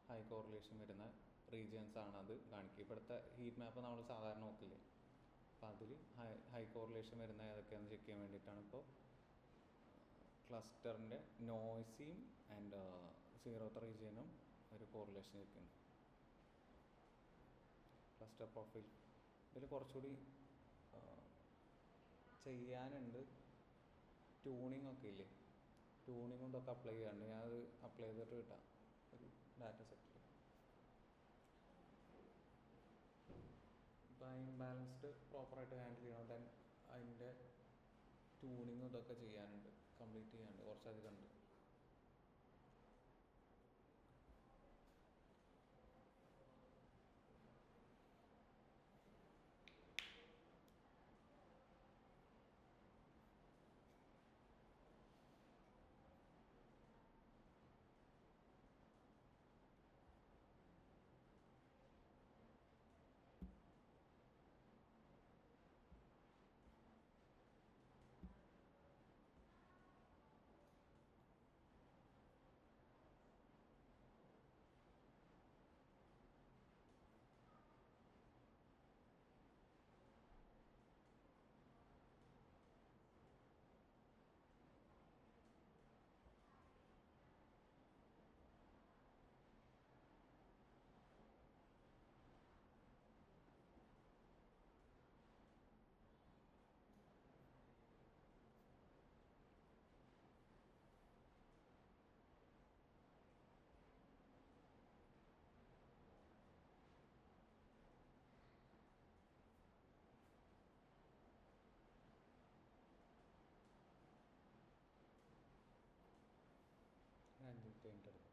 ഹൈ കോറിലേഷൻ വരുന്ന റീജിയൻസ് ആണ് അത് കാണിക്കുക. ഇവിടുത്തെ ഹീറ്റ് മാപ്പ് നമ്മൾ സാധാരണ നോക്കില്ലേ, അപ്പോൾ അതിൽ ഹൈ കോറിലേഷൻ വരുന്ന ഏതൊക്കെയാണെന്ന് ചെക്ക് ചെയ്യാൻ വേണ്ടിയിട്ടാണ് ഇപ്പോൾ ക്ലസ്റ്ററിൻ്റെ നോയ്സിയും ആൻഡ് സീറോത്ത് റീജിയനും ഒരു കോറിലേഷൻ ചെക്ക് ക്ലസ്റ്റർ പ്രൊഫൈൽ. ഇതിൽ കുറച്ചുകൂടി ചെയ്യാനുണ്ട്. ട്യൂണിങ് ഒക്കെ ഇല്ലേ, ട്യൂണിങ് കൊണ്ടൊക്കെ അപ്ലൈ ചെയ്യാറുണ്ട്. ഞാനത് അപ്ലൈ ചെയ്തിട്ട് കിട്ടാം ഒരു ഡാറ്റ സെറ്റിൽ. ഇപ്പോൾ ഇംബാലൻസ്ഡ് പ്രോപ്പറായിട്ട് ഹാൻഡിൽ ചെയ്യണം. ദെൻ അതിൻ്റെ ട്യൂണിങ് ഇതൊക്കെ ചെയ്യാനുണ്ട്, കംപ്ലീറ്റ് ചെയ്യാനുണ്ട്, കുറച്ചധികം ഉണ്ട്. ഞാൻ കഴിഞ്ഞിട്ട് എടുക്കാം.